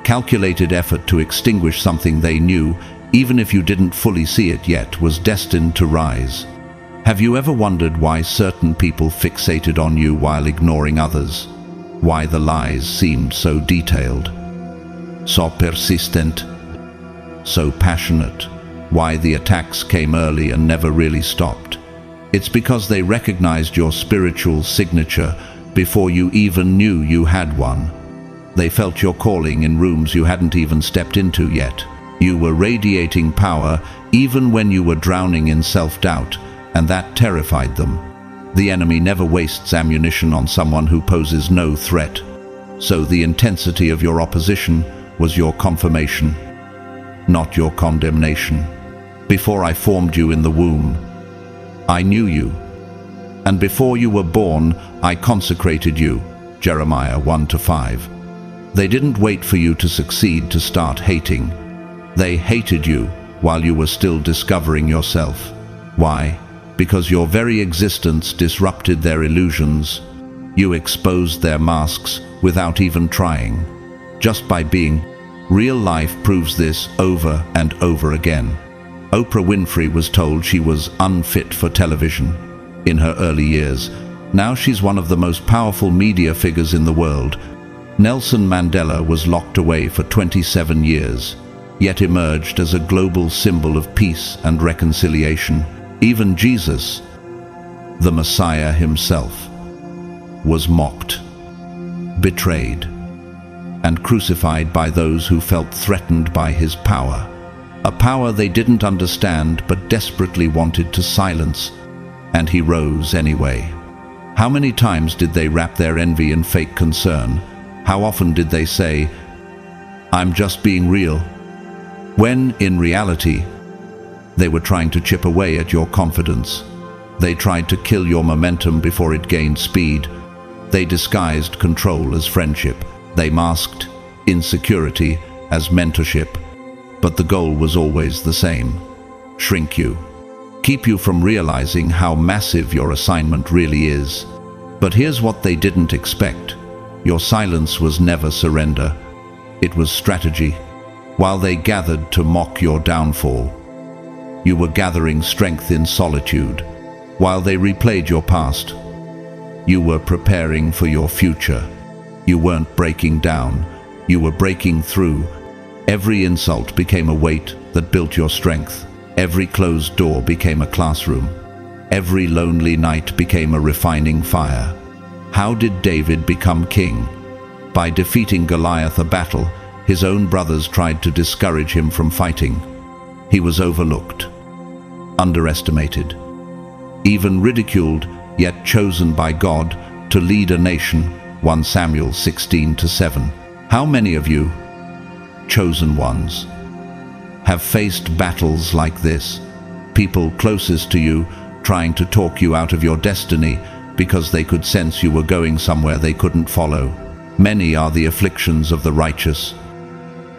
calculated effort to extinguish something they knew, even if you didn't fully see it yet, was destined to rise. Have you ever wondered why certain people fixated on you while ignoring others? Why the lies seemed so detailed, so persistent, so passionate? Why the attacks came early and never really stopped? It's because they recognized your spiritual signature before you even knew you had one. They felt your calling in rooms you hadn't even stepped into yet. You were radiating power even when you were drowning in self-doubt, and that terrified them. The enemy never wastes ammunition on someone who poses no threat. So the intensity of your opposition was your confirmation, not your condemnation. Before I formed you in the womb, I knew you. And before you were born, I consecrated you. Jeremiah 1-5. They didn't wait for you to succeed to start hating. They hated you while you were still discovering yourself. Why? Because your very existence disrupted their illusions. You exposed their masks without even trying, just by being. Real life proves this over and over again. Oprah Winfrey was told she was unfit for television in her early years. Now she's one of the most powerful media figures in the world. Nelson Mandela was locked away for 27 years, yet emerged as a global symbol of peace and reconciliation. Even Jesus, the Messiah himself, was mocked, betrayed, and crucified by those who felt threatened by his power. A power they didn't understand but desperately wanted to silence, and he rose anyway. How many times did they wrap their envy in fake concern? How often did they say, "I'm just being real," when, in reality, they were trying to chip away at your confidence? They tried to kill your momentum before it gained speed. They disguised control as friendship. They masked insecurity as mentorship. But the goal was always the same: shrink you. Keep you from realizing how massive your assignment really is. But here's what they didn't expect. Your silence was never surrender. It was strategy. While they gathered to mock your downfall, you were gathering strength in solitude. While they replayed your past, you were preparing for your future. You weren't breaking down, you were breaking through. Every insult became a weight that built your strength. Every closed door became a classroom. Every lonely night became a refining fire. How did David become king? By defeating Goliath, a battle his own brothers tried to discourage him from fighting. He was overlooked, underestimated, even ridiculed, yet chosen by God to lead a nation. 1 Samuel 16-7. How many of you, chosen ones, have faced battles like this? People closest to you trying to talk you out of your destiny because they could sense you were going somewhere they couldn't follow. Many are the afflictions of the righteous,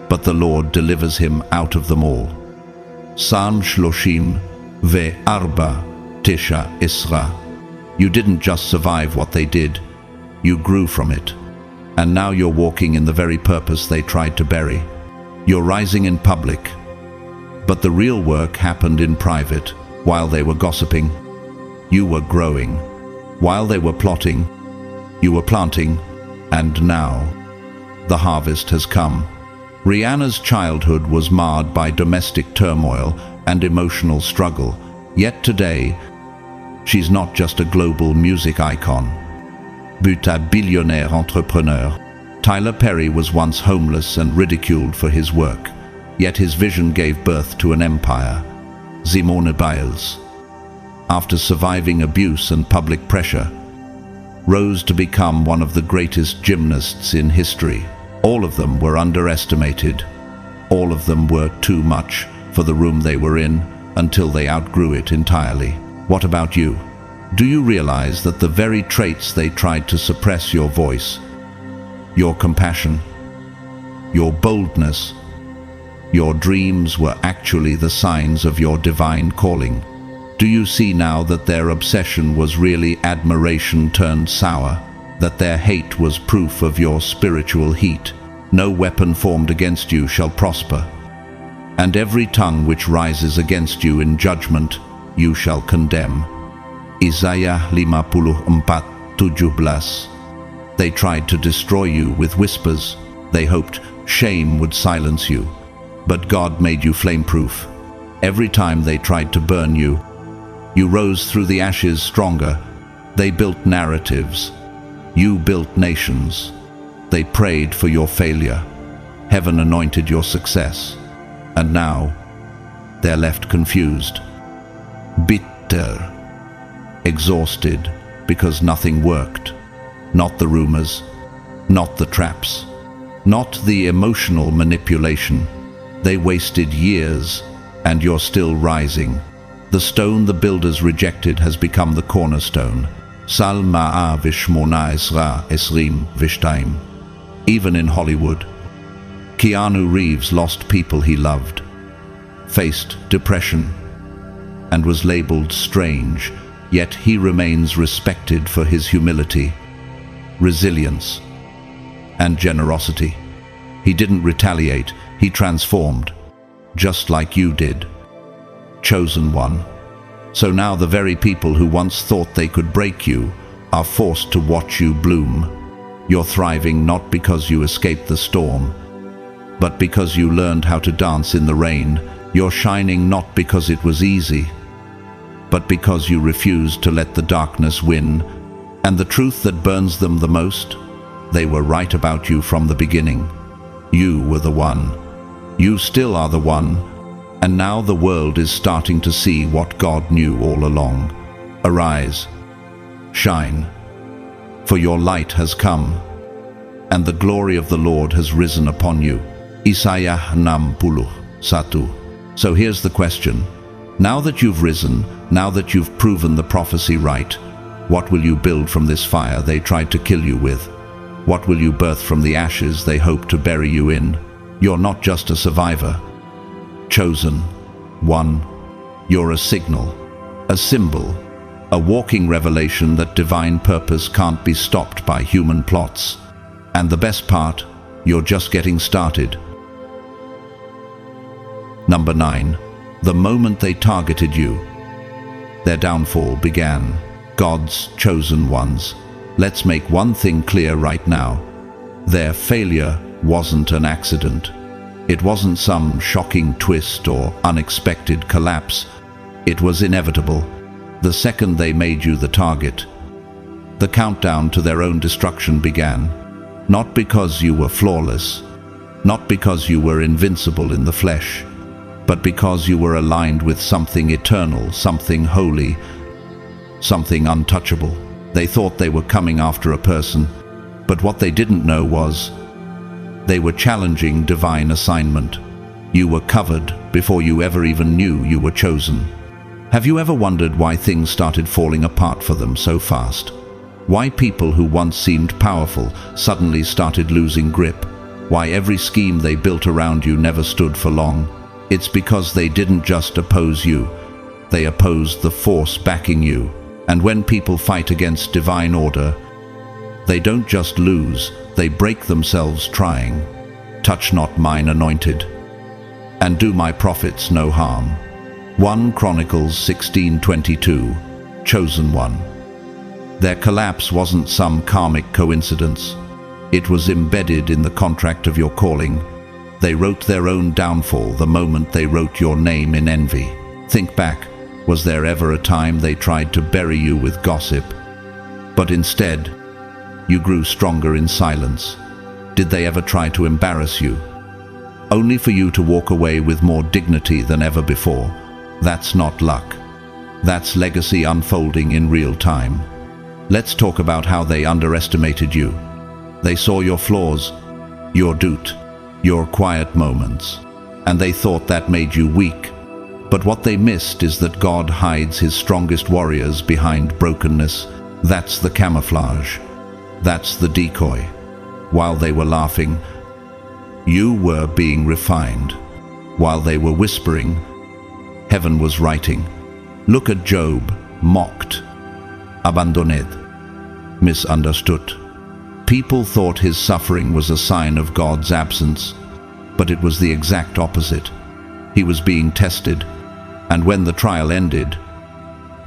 but the Lord delivers him out of them all. Psalm 34:9. You didn't just survive what they did, you grew from it. And now you're walking in the very purpose they tried to bury. You're rising in public, but the real work happened in private. While they were gossiping, you were growing. While they were plotting, you were planting. And now, the harvest has come. Rihanna's childhood was marred by domestic turmoil and emotional struggle. Yet today, she's not just a global music icon, but a billionaire entrepreneur. Tyler Perry was once homeless and ridiculed for his work, yet his vision gave birth to an empire. Simone Biles, after surviving abuse and public pressure, rose to become one of the greatest gymnasts in history. All of them were underestimated. All of them were too much for the room they were in until they outgrew it entirely. What about you? Do you realize that the very traits they tried to suppress, your voice, your compassion, your boldness, your dreams, were actually the signs of your divine calling? Do you see now that their obsession was really admiration turned sour, that their hate was proof of your spiritual heat? No weapon formed against you shall prosper, and every tongue which rises against you in judgment you shall condemn. Isaiah 54:17. They tried to destroy you with whispers. They hoped shame would silence you, but God made you flame-proof. Every time they tried to burn you, you rose through the ashes stronger. They built narratives. You built nations. They prayed for your failure. Heaven anointed your success. And now, they're left confused, bitter, exhausted, because nothing worked. Not the rumors, not the traps, not the emotional manipulation. They wasted years, and you're still rising. The stone the builders rejected has become the cornerstone. Psalm 122. Even in Hollywood, Keanu Reeves lost people he loved, faced depression, and was labeled strange, yet he remains respected for his humility, resilience, and generosity. He didn't retaliate, he transformed, just like you did. Chosen one. So now the very people who once thought they could break you are forced to watch you bloom. You're thriving not because you escaped the storm, but because you learned how to dance in the rain. You're shining not because it was easy, but because you refused to let the darkness win. And the truth that burns them the most, they were right about you from the beginning. You were the one. You still are the one. And now the world is starting to see what God knew all along. Arise, shine, for your light has come, and the glory of the Lord has risen upon you. Isaiah 61. So here's the question. Now that you've risen, now that you've proven the prophecy right, what will you build from this fire they tried to kill you with? What will you birth from the ashes they hope to bury you in? You're not just a survivor. Chosen one. You're a signal, a symbol, a walking revelation that divine purpose can't be stopped by human plots. And the best part, you're just getting started. Number 9. The moment they targeted you, their downfall began. God's chosen ones. Let's make one thing clear right now. Their failure wasn't an accident. It wasn't some shocking twist or unexpected collapse. It was inevitable. The second they made you the target, the countdown to their own destruction began. Not because you were flawless, not because you were invincible in the flesh, but because you were aligned with something eternal, something holy, something untouchable. They thought they were coming after a person, but what they didn't know was they were challenging divine assignment. You were covered before you ever even knew you were chosen. Have you ever wondered why things started falling apart for them so fast? Why people who once seemed powerful suddenly started losing grip? Why every scheme they built around you never stood for long? It's because they didn't just oppose you. They opposed the force backing you. And when people fight against divine order, they don't just lose, they break themselves trying. Touch not mine anointed, and do my prophets no harm. 1 Chronicles 16:22. Chosen one. Their collapse wasn't some karmic coincidence. It was embedded in the contract of your calling. They wrote their own downfall the moment they wrote your name in envy. Think back. Was there ever a time they tried to bury you with gossip? But instead, you grew stronger in silence. Did they ever try to embarrass you? Only for you to walk away with more dignity than ever before. That's not luck. That's legacy unfolding in real time. Let's talk about how they underestimated you. They saw your flaws, your doute, your quiet moments, and they thought that made you weak. But what they missed is that God hides his strongest warriors behind brokenness. That's the camouflage. That's the decoy. While they were laughing, you were being refined. While they were whispering, heaven was writing. Look at Job, mocked, abandoned, misunderstood. People thought his suffering was a sign of God's absence, but it was the exact opposite. He was being tested, and when the trial ended,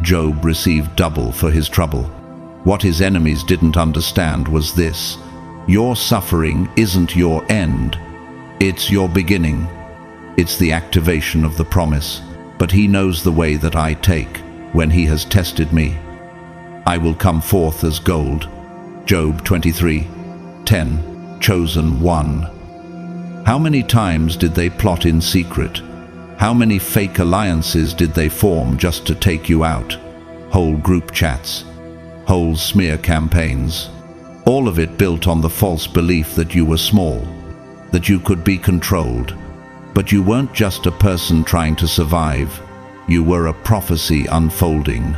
Job received double for his trouble. What his enemies didn't understand was this: your suffering isn't your end, it's your beginning. It's the activation of the promise. But he knows the way that I take when he has tested me. I will come forth as gold. Job 23:10. Chosen one. How many times did they plot in secret? How many fake alliances did they form just to take you out? Whole group chats, whole smear campaigns. All of it built on the false belief that you were small, that you could be controlled. But you weren't just a person trying to survive. You were a prophecy unfolding.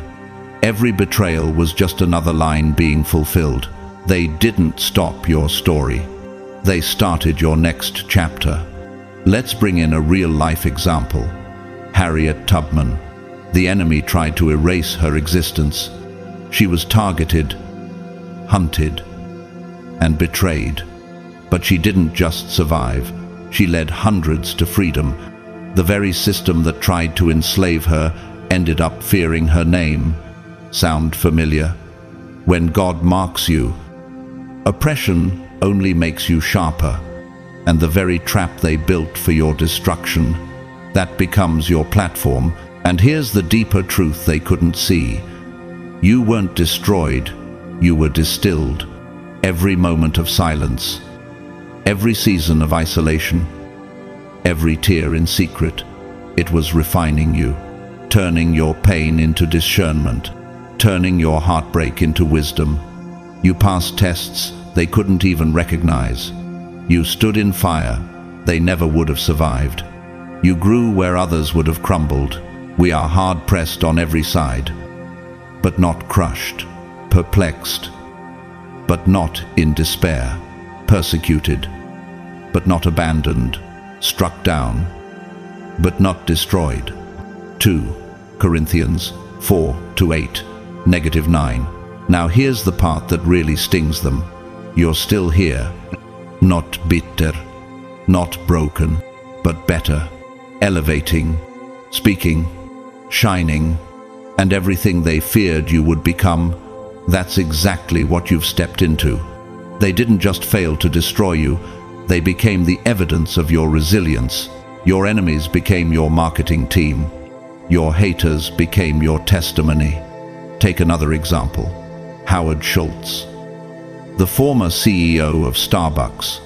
Every betrayal was just another line being fulfilled. They didn't stop your story. They started your next chapter. Let's bring in a real-life example. Harriet Tubman. The enemy tried to erase her existence. She was targeted, hunted, and betrayed. But she didn't just survive. She led hundreds to freedom. The very system that tried to enslave her ended up fearing her name. Sound familiar? When God marks you, oppression only makes you sharper, and the very trap they built for your destruction, that becomes your platform. And here's the deeper truth they couldn't see. You weren't destroyed, you were distilled. Every moment of silence, every season of isolation, every tear in secret, it was refining you, turning your pain into discernment, turning your heartbreak into wisdom. You passed tests they couldn't even recognize. You stood in fire they never would have survived. You grew where others would have crumbled. We are hard-pressed on every side, but not crushed, perplexed, but not in despair, persecuted, but not abandoned, struck down, but not destroyed. 2 Corinthians 4:8, -9. Now here's the part that really stings them. You're still here, not bitter, not broken, but better, elevating, speaking, shining, and everything they feared you would become, that's exactly what you've stepped into. They didn't just fail to destroy you, they became the evidence of your resilience. Your enemies became your marketing team. Your haters became your testimony. Take another example. Howard Schultz, the former CEO of Starbucks,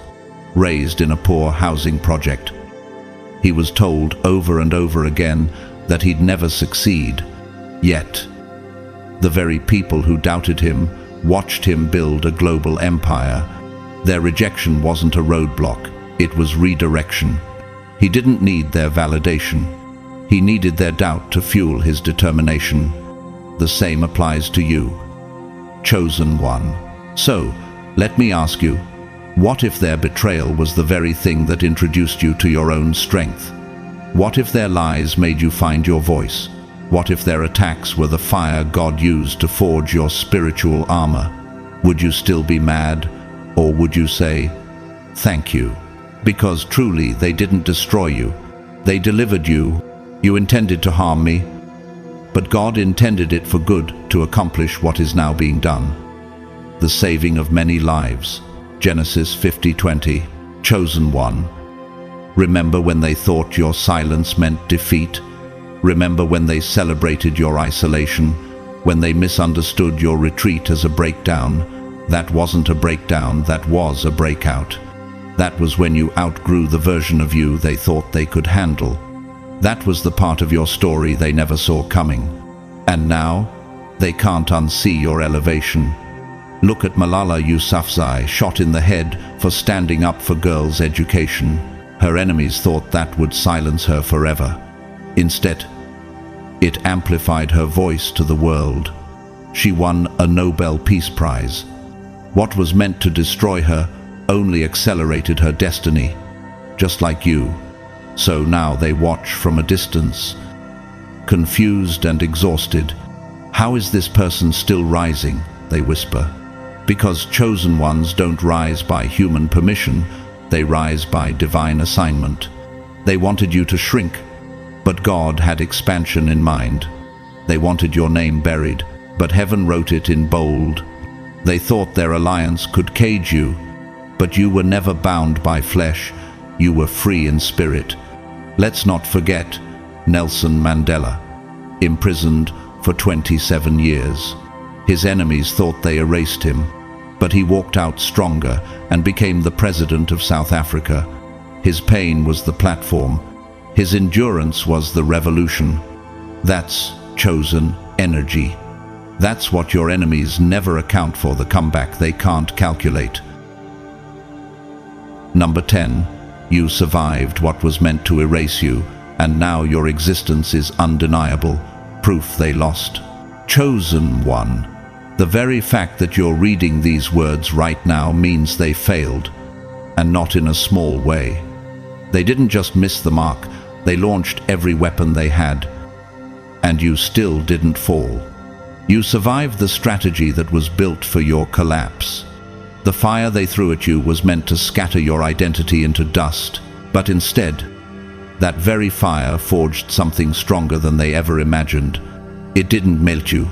raised in a poor housing project. He was told over and over again that he'd never succeed. Yet, the very people who doubted him watched him build a global empire. Their rejection wasn't a roadblock, it was redirection. He didn't need their validation. He needed their doubt to fuel his determination. The same applies to you. Chosen one. So, let me ask you, what if their betrayal was the very thing that introduced you to your own strength? What if their lies made you find your voice? What if their attacks were the fire God used to forge your spiritual armor? Would you still be mad, or would you say, thank you? Because truly they didn't destroy you. They delivered you. You intended to harm me, but God intended it for good to accomplish what is now being done. The saving of many lives. Genesis 50:20. Chosen one. Remember when they thought your silence meant defeat? Remember when they celebrated your isolation? When they misunderstood your retreat as a breakdown? That wasn't a breakdown, that was a breakout. That was when you outgrew the version of you they thought they could handle. That was the part of your story they never saw coming. And now, They can't unsee your elevation. Look at Malala Yousafzai, shot in the head for standing up for girls' education. Her enemies thought that would silence her forever. Instead, it amplified her voice to the world. She won a Nobel Peace Prize. What was meant to destroy her only accelerated her destiny, just like you. So now they watch from a distance, confused and exhausted. How is this person still rising? They whisper. Because chosen ones don't rise by human permission, they rise by divine assignment. They wanted you to shrink, but God had expansion in mind. They wanted your name buried, but heaven wrote it in bold. They thought their alliance could cage you, but you were never bound by flesh. You were free in spirit. Let's not forget Nelson Mandela, imprisoned for 27 years. His enemies thought they erased him, but he walked out stronger and became the president of South Africa. His pain was the platform. His endurance was the revolution. That's chosen energy. That's what your enemies never account for, the comeback they can't calculate. Number 10. You survived what was meant to erase you, and now your existence is undeniable. Proof they lost. Chosen one. The very fact that you're reading these words right now means they failed, and not in a small way. They didn't just miss the mark, they launched every weapon they had, and you still didn't fall. You survived the strategy that was built for your collapse. The fire they threw at you was meant to scatter your identity into dust, but instead, that very fire forged something stronger than they ever imagined. It didn't melt you,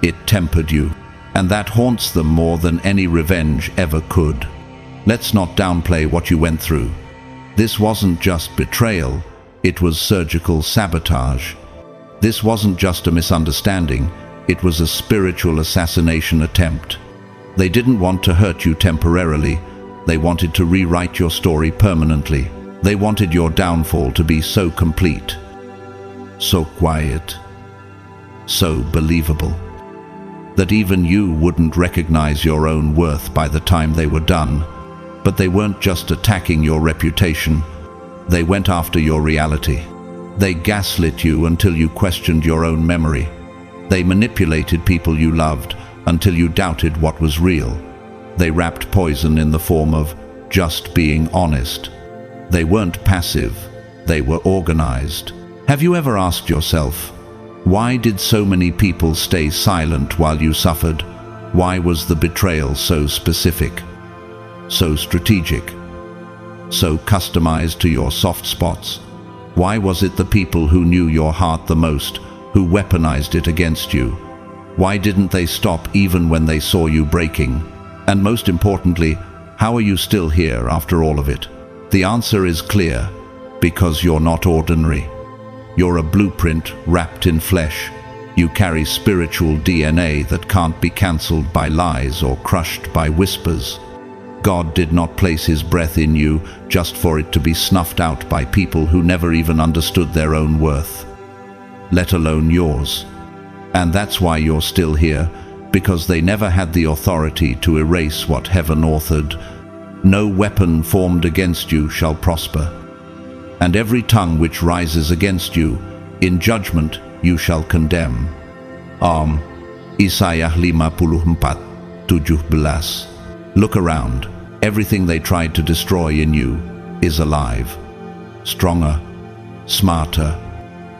it tempered you, and that haunts them more than any revenge ever could. Let's not downplay what you went through. This wasn't just betrayal, it was surgical sabotage. This wasn't just a misunderstanding, it was a spiritual assassination attempt. They didn't want to hurt you temporarily, they wanted to rewrite your story permanently. They wanted your downfall to be so complete, so quiet, so believable, that even you wouldn't recognize your own worth by the time they were done. But they weren't just attacking your reputation, they went after your reality. They gaslit you until you questioned your own memory. They manipulated people you loved until you doubted what was real. They wrapped poison in the form of just being honest. They weren't passive, they were organized. Have you ever asked yourself, why did so many people stay silent while you suffered? Why was the betrayal so specific, so strategic, so customized to your soft spots? Why was it the people who knew your heart the most who weaponized it against you? Why didn't they stop even when they saw you breaking? And most importantly, how are you still here after all of it? The answer is clear: because you're not ordinary. You're a blueprint wrapped in flesh. You carry spiritual DNA that can't be cancelled by lies or crushed by whispers. God did not place his breath in you just for it to be snuffed out by people who never even understood their own worth, let alone yours. And that's why you're still here, because they never had the authority to erase what heaven authored. No weapon formed against you shall prosper, and every tongue which rises against you, in judgment you shall condemn. Isaiah 54:17. Look around. Everything they tried to destroy in you is alive. Stronger, smarter,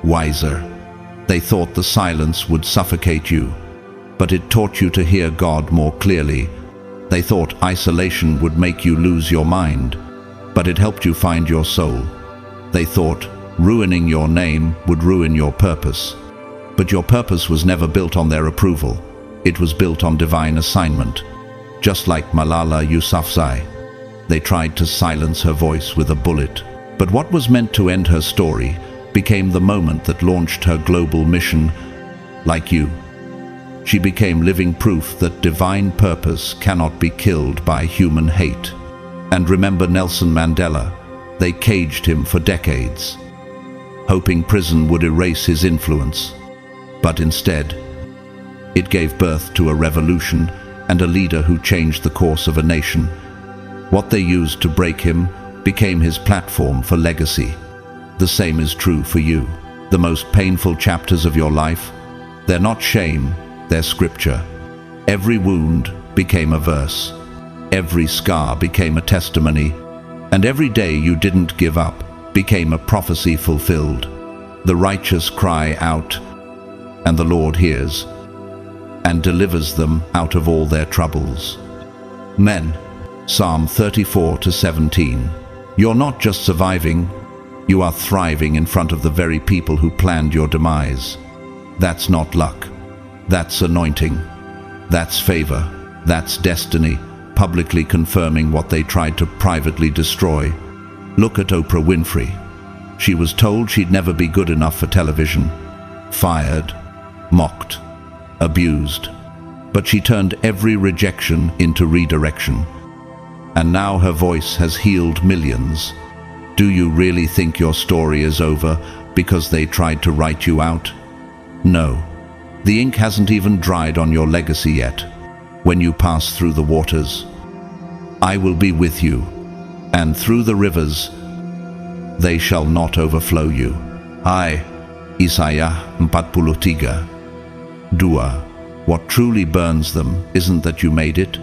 wiser. They thought the silence would suffocate you, but it taught you to hear God more clearly. They thought isolation would make you lose your mind, but it helped you find your soul. They thought ruining your name would ruin your purpose, but your purpose was never built on their approval. It was built on divine assignment. Just like Malala Yousafzai, they tried to silence her voice with a bullet. But what was meant to end her story became the moment that launched her global mission. Like you, she became living proof that divine purpose cannot be killed by human hate. And remember Nelson Mandela? They caged him for decades, hoping prison would erase his influence. But instead, It gave birth to a revolution and a leader who changed the course of a nation. What they used to break him became his platform for legacy. The same is true for you. The most painful chapters of your life, they're not shame, they're scripture. Every wound became a verse. Every scar became a testimony. And every day you didn't give up became a prophecy fulfilled. The righteous cry out, and the Lord hears and delivers them out of all their troubles. Men, Psalm 34-17. You're not just surviving, you are thriving in front of the very people who planned your demise. That's not luck. That's anointing. That's favor. That's destiny, publicly confirming what they tried to privately destroy. Look at Oprah Winfrey. She was told she'd never be good enough for television. Fired, mocked, abused. But she turned every rejection into redirection. And now her voice has healed millions. Do you really think your story is over because they tried to write you out? No. The ink hasn't even dried on your legacy yet. When you pass through the waters, I will be with you, and through the rivers, they shall not overflow you. Isaiah 43. 2. What truly burns them isn't that you made it,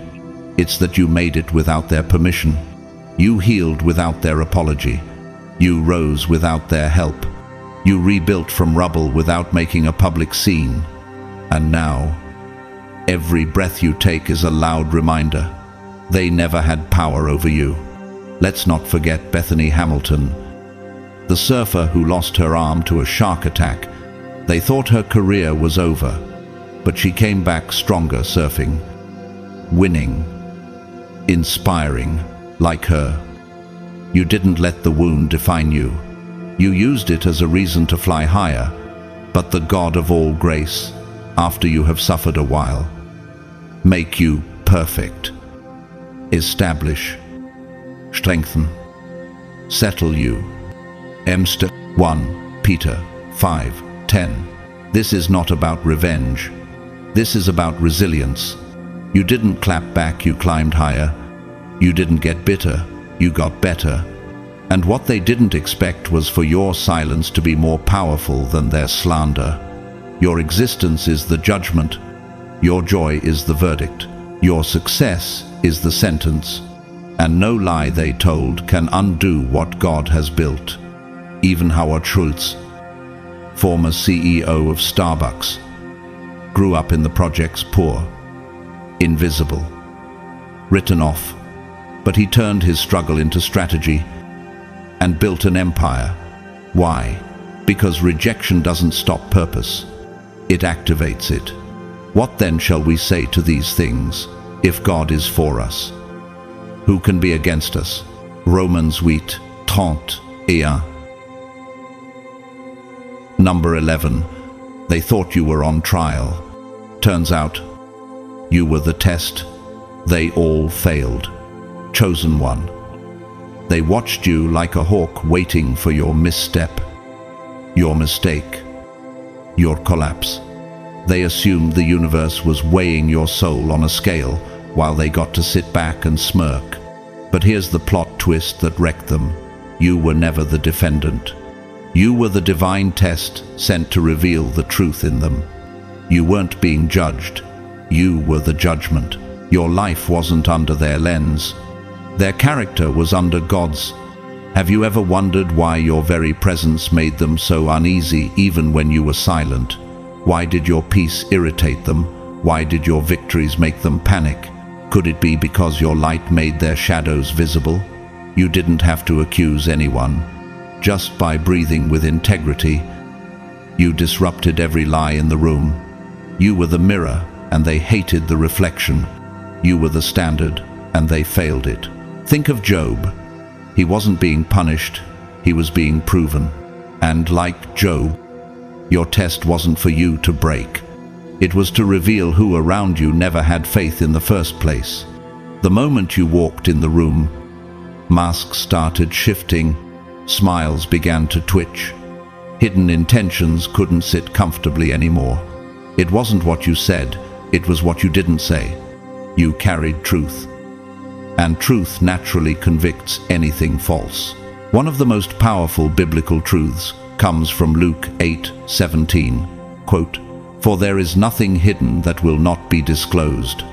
it's that you made it without their permission. You healed without their apology. You rose without their help. You rebuilt from rubble without making a public scene. And now, every breath you take is a loud reminder. They never had power over you. Let's not forget Bethany Hamilton, the surfer who lost her arm to a shark attack. They thought her career was over, but she came back stronger surfing, winning, inspiring, like her. You didn't let the wound define you. You used it as a reason to fly higher, but the God of all grace, after you have suffered a while, make you perfect, establish, strengthen, settle you. 1 Peter 5:10. This is not about revenge. This is about resilience. You didn't clap back, you climbed higher. You didn't get bitter, you got better. And what they didn't expect was for your silence to be more powerful than their slander. Your existence is the judgment. Your joy is the verdict. Your success is the sentence. And no lie they told can undo what God has built. Even Howard Schultz, former CEO of Starbucks, grew up in the projects poor, invisible, written off. But he turned his struggle into strategy and built an empire. Why? Because rejection doesn't stop purpose. It activates it. What then shall we say to these things? If God is for us, who can be against us? Romans 8:31. Number 11. They thought you were on trial. Turns out, you were the test. They all failed. Chosen one. They watched you like a hawk waiting for your misstep, your mistake, your collapse. They assumed the universe was weighing your soul on a scale while they got to sit back and smirk. But here's the plot twist that wrecked them. You were never the defendant. You were the divine test sent to reveal the truth in them. You weren't being judged. You were the judgment. Your life wasn't under their lens. Their character was under God's. Have you ever wondered why your very presence made them so uneasy even when you were silent? Why did your peace irritate them? Why did your victories make them panic? Could it be because your light made their shadows visible? You didn't have to accuse anyone. Just by breathing with integrity, you disrupted every lie in the room. You were the mirror, and they hated the reflection. You were the standard, and they failed it. Think of Job. He wasn't being punished, he was being proven. And like Job, your test wasn't for you to break. It was to reveal who around you never had faith in the first place. The moment you walked in the room, masks started shifting, smiles began to twitch. Hidden intentions couldn't sit comfortably anymore. It wasn't what you said, it was what you didn't say. You carried truth. And truth naturally convicts anything false. One of the most powerful biblical truths comes from Luke 8:17, quote, "For there is nothing hidden that will not be disclosed,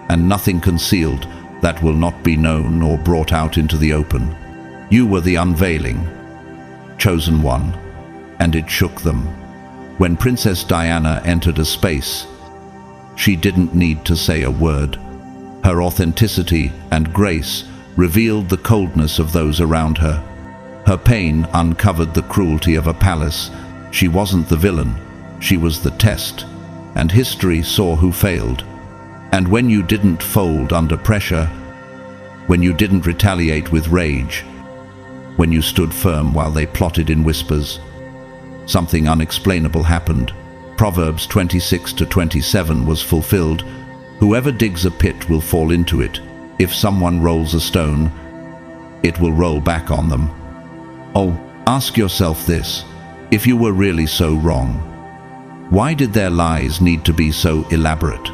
and nothing concealed that will not be known or brought out into the open. You were the unveiling, chosen one, and it shook them." When Princess Diana entered a space, she didn't need to say a word. Her authenticity and grace revealed the coldness of those around her. Her pain uncovered the cruelty of a palace. She wasn't the villain, she was the test, and history saw who failed. And when you didn't fold under pressure, when you didn't retaliate with rage, when you stood firm while they plotted in whispers, something unexplainable happened. Proverbs 26:27 was fulfilled. Whoever digs a pit will fall into it. If someone rolls a stone, it will roll back on them. Oh, ask yourself this: if you were really so wrong, why did their lies need to be so elaborate?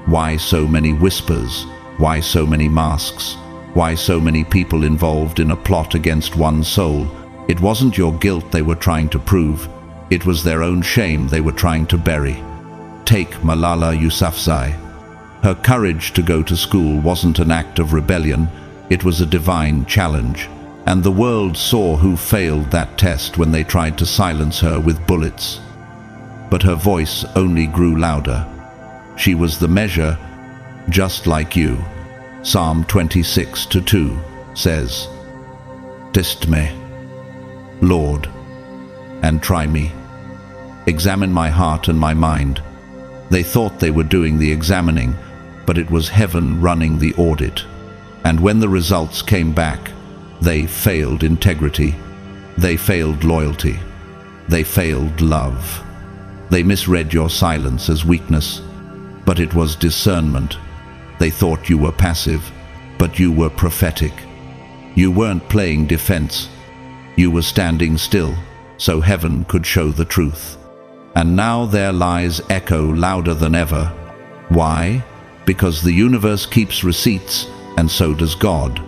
Why so many whispers? Why so many masks? Why so many people involved in a plot against one soul? It wasn't your guilt they were trying to prove. It was their own shame they were trying to bury. Take Malala Yousafzai. Her courage to go to school wasn't an act of rebellion, it was a divine challenge. And the world saw who failed that test when they tried to silence her with bullets. But her voice only grew louder. She was the measure, just like you. Psalm 26:2 says, "Test me, Lord, and try me. Examine my heart and my mind." They thought they were doing the examining, but it was heaven running the audit. And when the results came back, they failed integrity. They failed loyalty. They failed love. They misread your silence as weakness, but it was discernment. They thought you were passive, but you were prophetic. You weren't playing defense. You were standing still, so heaven could show the truth. And now their lies echo louder than ever. Why? Because the universe keeps receipts, and so does God.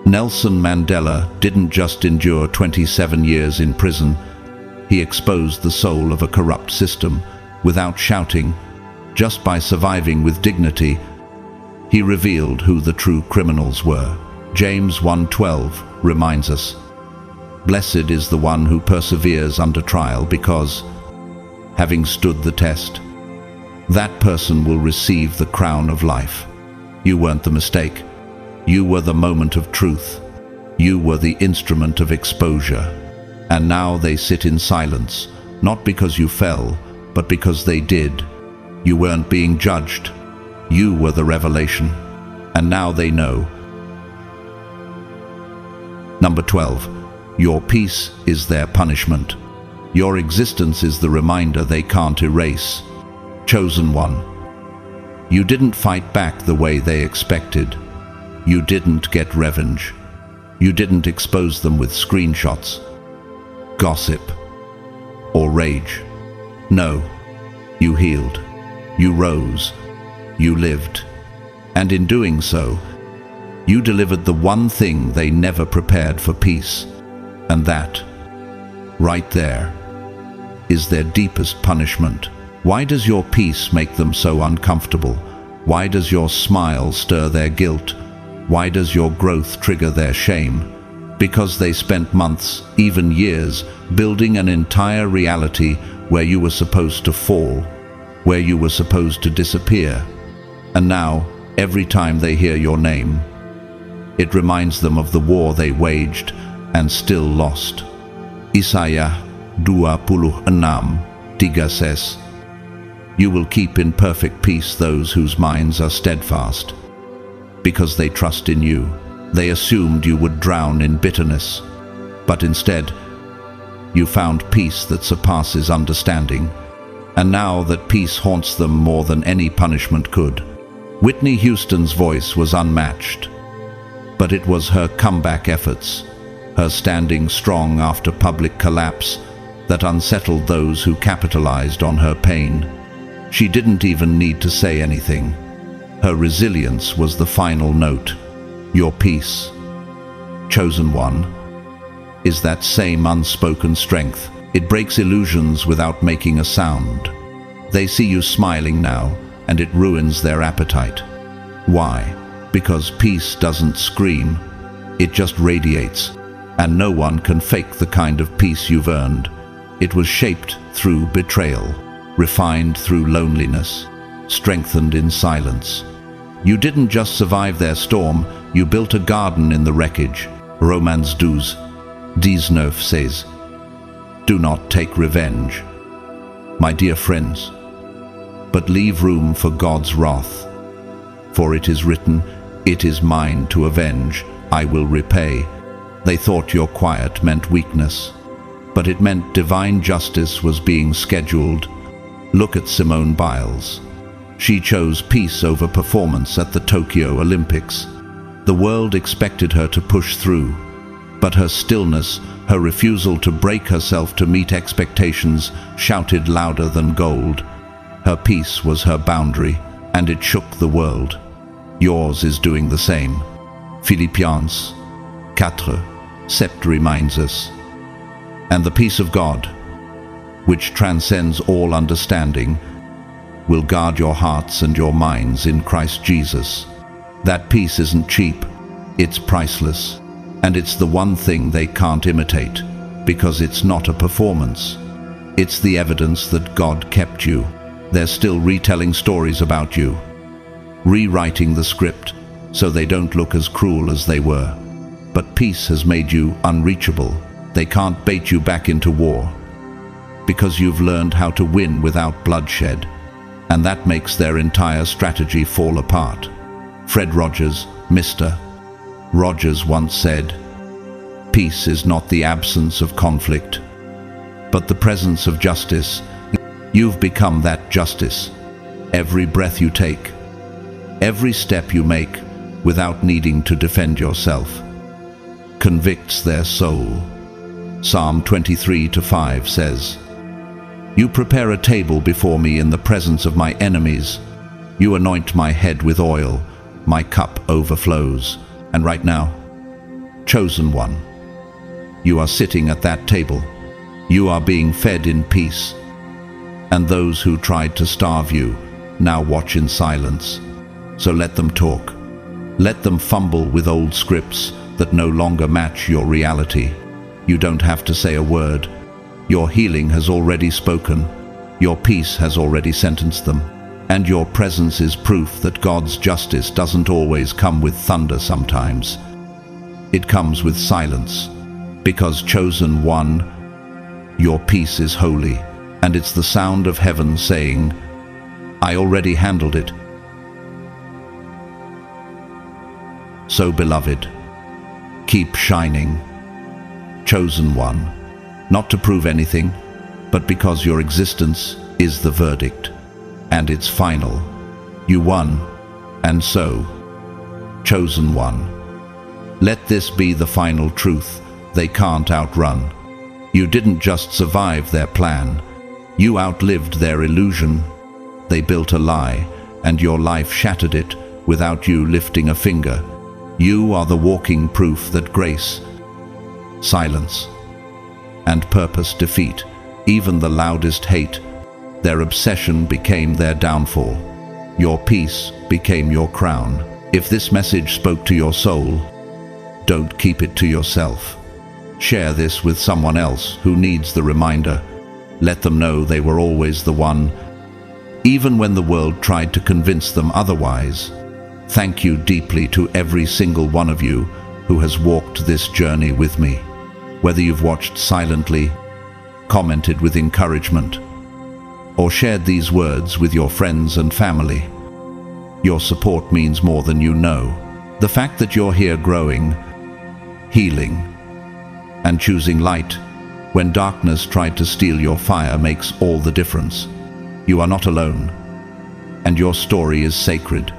Nelson Mandela didn't just endure 27 years in prison. He exposed the soul of a corrupt system without shouting. Just by surviving with dignity, he revealed who the true criminals were. James 1:12 reminds us, "Blessed is the one who perseveres under trial, because, having stood the test, that person will receive the crown of life." You weren't the mistake. You were the moment of truth. You were the instrument of exposure. And now they sit in silence, not because you fell, but because they did. You weren't being judged. You were the revelation. And now they know. Number 12. Your peace is their punishment. Your existence is the reminder they can't erase. Chosen one. You didn't fight back the way they expected. You didn't get revenge. You didn't expose them with screenshots, gossip, or rage. No, you healed. You rose. You lived. And in doing so, you delivered the one thing they never prepared for peace. And that, right there, is their deepest punishment. Why does your peace make them so uncomfortable? Why does your smile stir their guilt? Why does your growth trigger their shame? Because they spent months, even years, building an entire reality where you were supposed to fall, where you were supposed to disappear. And now, every time they hear your name, it reminds them of the war they waged and still lost. Isaiah 26:3 says, "You will keep in perfect peace those whose minds are steadfast." Because they trust in you. They assumed you would drown in bitterness, but instead, you found peace that surpasses understanding. And now that peace haunts them more than any punishment could. Whitney Houston's voice was unmatched, but it was her comeback efforts, her standing strong after public collapse, that unsettled those who capitalized on her pain. She didn't even need to say anything. Her resilience was the final note. Your peace, chosen one, is that same unspoken strength. It breaks illusions without making a sound. They see you smiling now, and it ruins their appetite. Why? Because peace doesn't scream, it just radiates, and no one can fake the kind of peace you've earned. It was shaped through betrayal, refined through loneliness, strengthened in silence. You didn't just survive their storm, you built a garden in the wreckage. Romans 12:19 says, "Do not take revenge, my dear friends, but leave room for God's wrath. For it is written, 'It is mine to avenge, I will repay.'" They thought your quiet meant weakness, but it meant divine justice was being scheduled. Look at Simone Biles. She chose peace over performance at the Tokyo Olympics. The world expected her to push through, but her stillness, her refusal to break herself to meet expectations, shouted louder than gold. Her peace was her boundary, and it shook the world. Yours is doing the same. Philippians 4:7 reminds us. And the peace of God, which transcends all understanding, will guard your hearts and your minds in Christ Jesus. That peace isn't cheap, it's priceless, and it's the one thing they can't imitate, because it's not a performance. It's the evidence that God kept you. They're still retelling stories about you, rewriting the script so they don't look as cruel as they were. But peace has made you unreachable. They can't bait you back into war, because you've learned how to win without bloodshed, and that makes their entire strategy fall apart. Fred Rogers, Mr. Rogers once said, "Peace is not the absence of conflict, but the presence of justice." You've become that justice. Every breath you take, every step you make without needing to defend yourself, convicts their soul. Psalm 23:5 says, "You prepare a table before me in the presence of my enemies. You anoint my head with oil, my cup overflows." And right now, chosen one, you are sitting at that table. You are being fed in peace. And those who tried to starve you now watch in silence. So let them talk. Let them fumble with old scripts that no longer match your reality. You don't have to say a word. Your healing has already spoken. Your peace has already sentenced them. And your presence is proof that God's justice doesn't always come with thunder sometimes. It comes with silence. Because chosen one, your peace is holy. And it's the sound of heaven saying, "I already handled it." So beloved, keep shining. Chosen one, not to prove anything, but because your existence is the verdict, and it's final. You won, and so, chosen one. Let this be the final truth they can't outrun. You didn't just survive their plan. You outlived their illusion. They built a lie, and your life shattered it without you lifting a finger. You are the walking proof that grace, silence, and purpose defeat even the loudest hate. Their obsession became their downfall. Your peace became your crown. If this message spoke to your soul, don't keep it to yourself. Share this with someone else who needs the reminder. Let them know they were always the one, even when the world tried to convince them otherwise. Thank you deeply to every single one of you who has walked this journey with me. Whether you've watched silently, commented with encouragement, or shared these words with your friends and family, your support means more than you know. The fact that you're here growing, healing, and choosing light when darkness tried to steal your fire makes all the difference. You are not alone, and your story is sacred.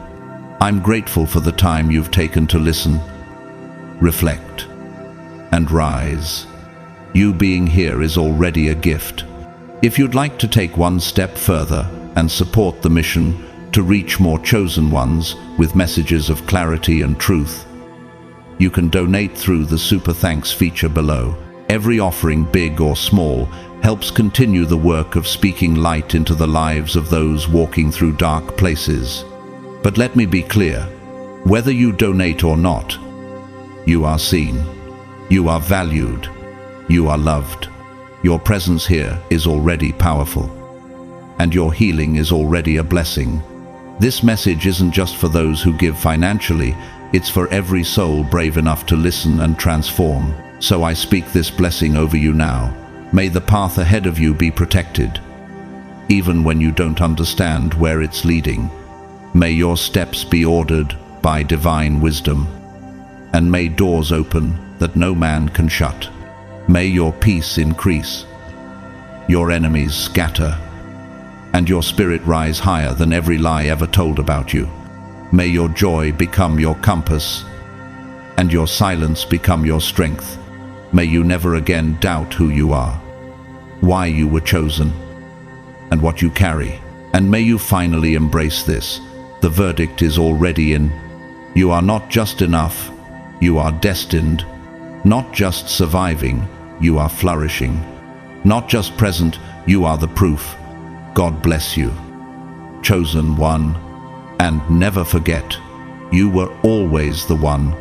I'm grateful for the time you've taken to listen, reflect, and rise. You being here is already a gift. If you'd like to take one step further and support the mission to reach more chosen ones with messages of clarity and truth. You can donate through the Super Thanks feature below. Every offering, big or small, helps continue the work of speaking light into the lives of those walking through dark places. But let me be clear, whether you donate or not, you are seen, you are valued, you are loved. Your presence here is already powerful, and your healing is already a blessing. This message isn't just for those who give financially, it's for every soul brave enough to listen and transform. So I speak this blessing over you now. May the path ahead of you be protected, even when you don't understand where it's leading. May your steps be ordered by divine wisdom, and may doors open that no man can shut. May your peace increase, your enemies scatter, and your spirit rise higher than every lie ever told about you. May your joy become your compass, and your silence become your strength. May you never again doubt who you are, why you were chosen, and what you carry. And may you finally embrace this. The verdict is already in. You are not just enough, you are destined. Not just surviving, you are flourishing. Not just present, you are the proof. God bless you, chosen one. And never forget, you were always the one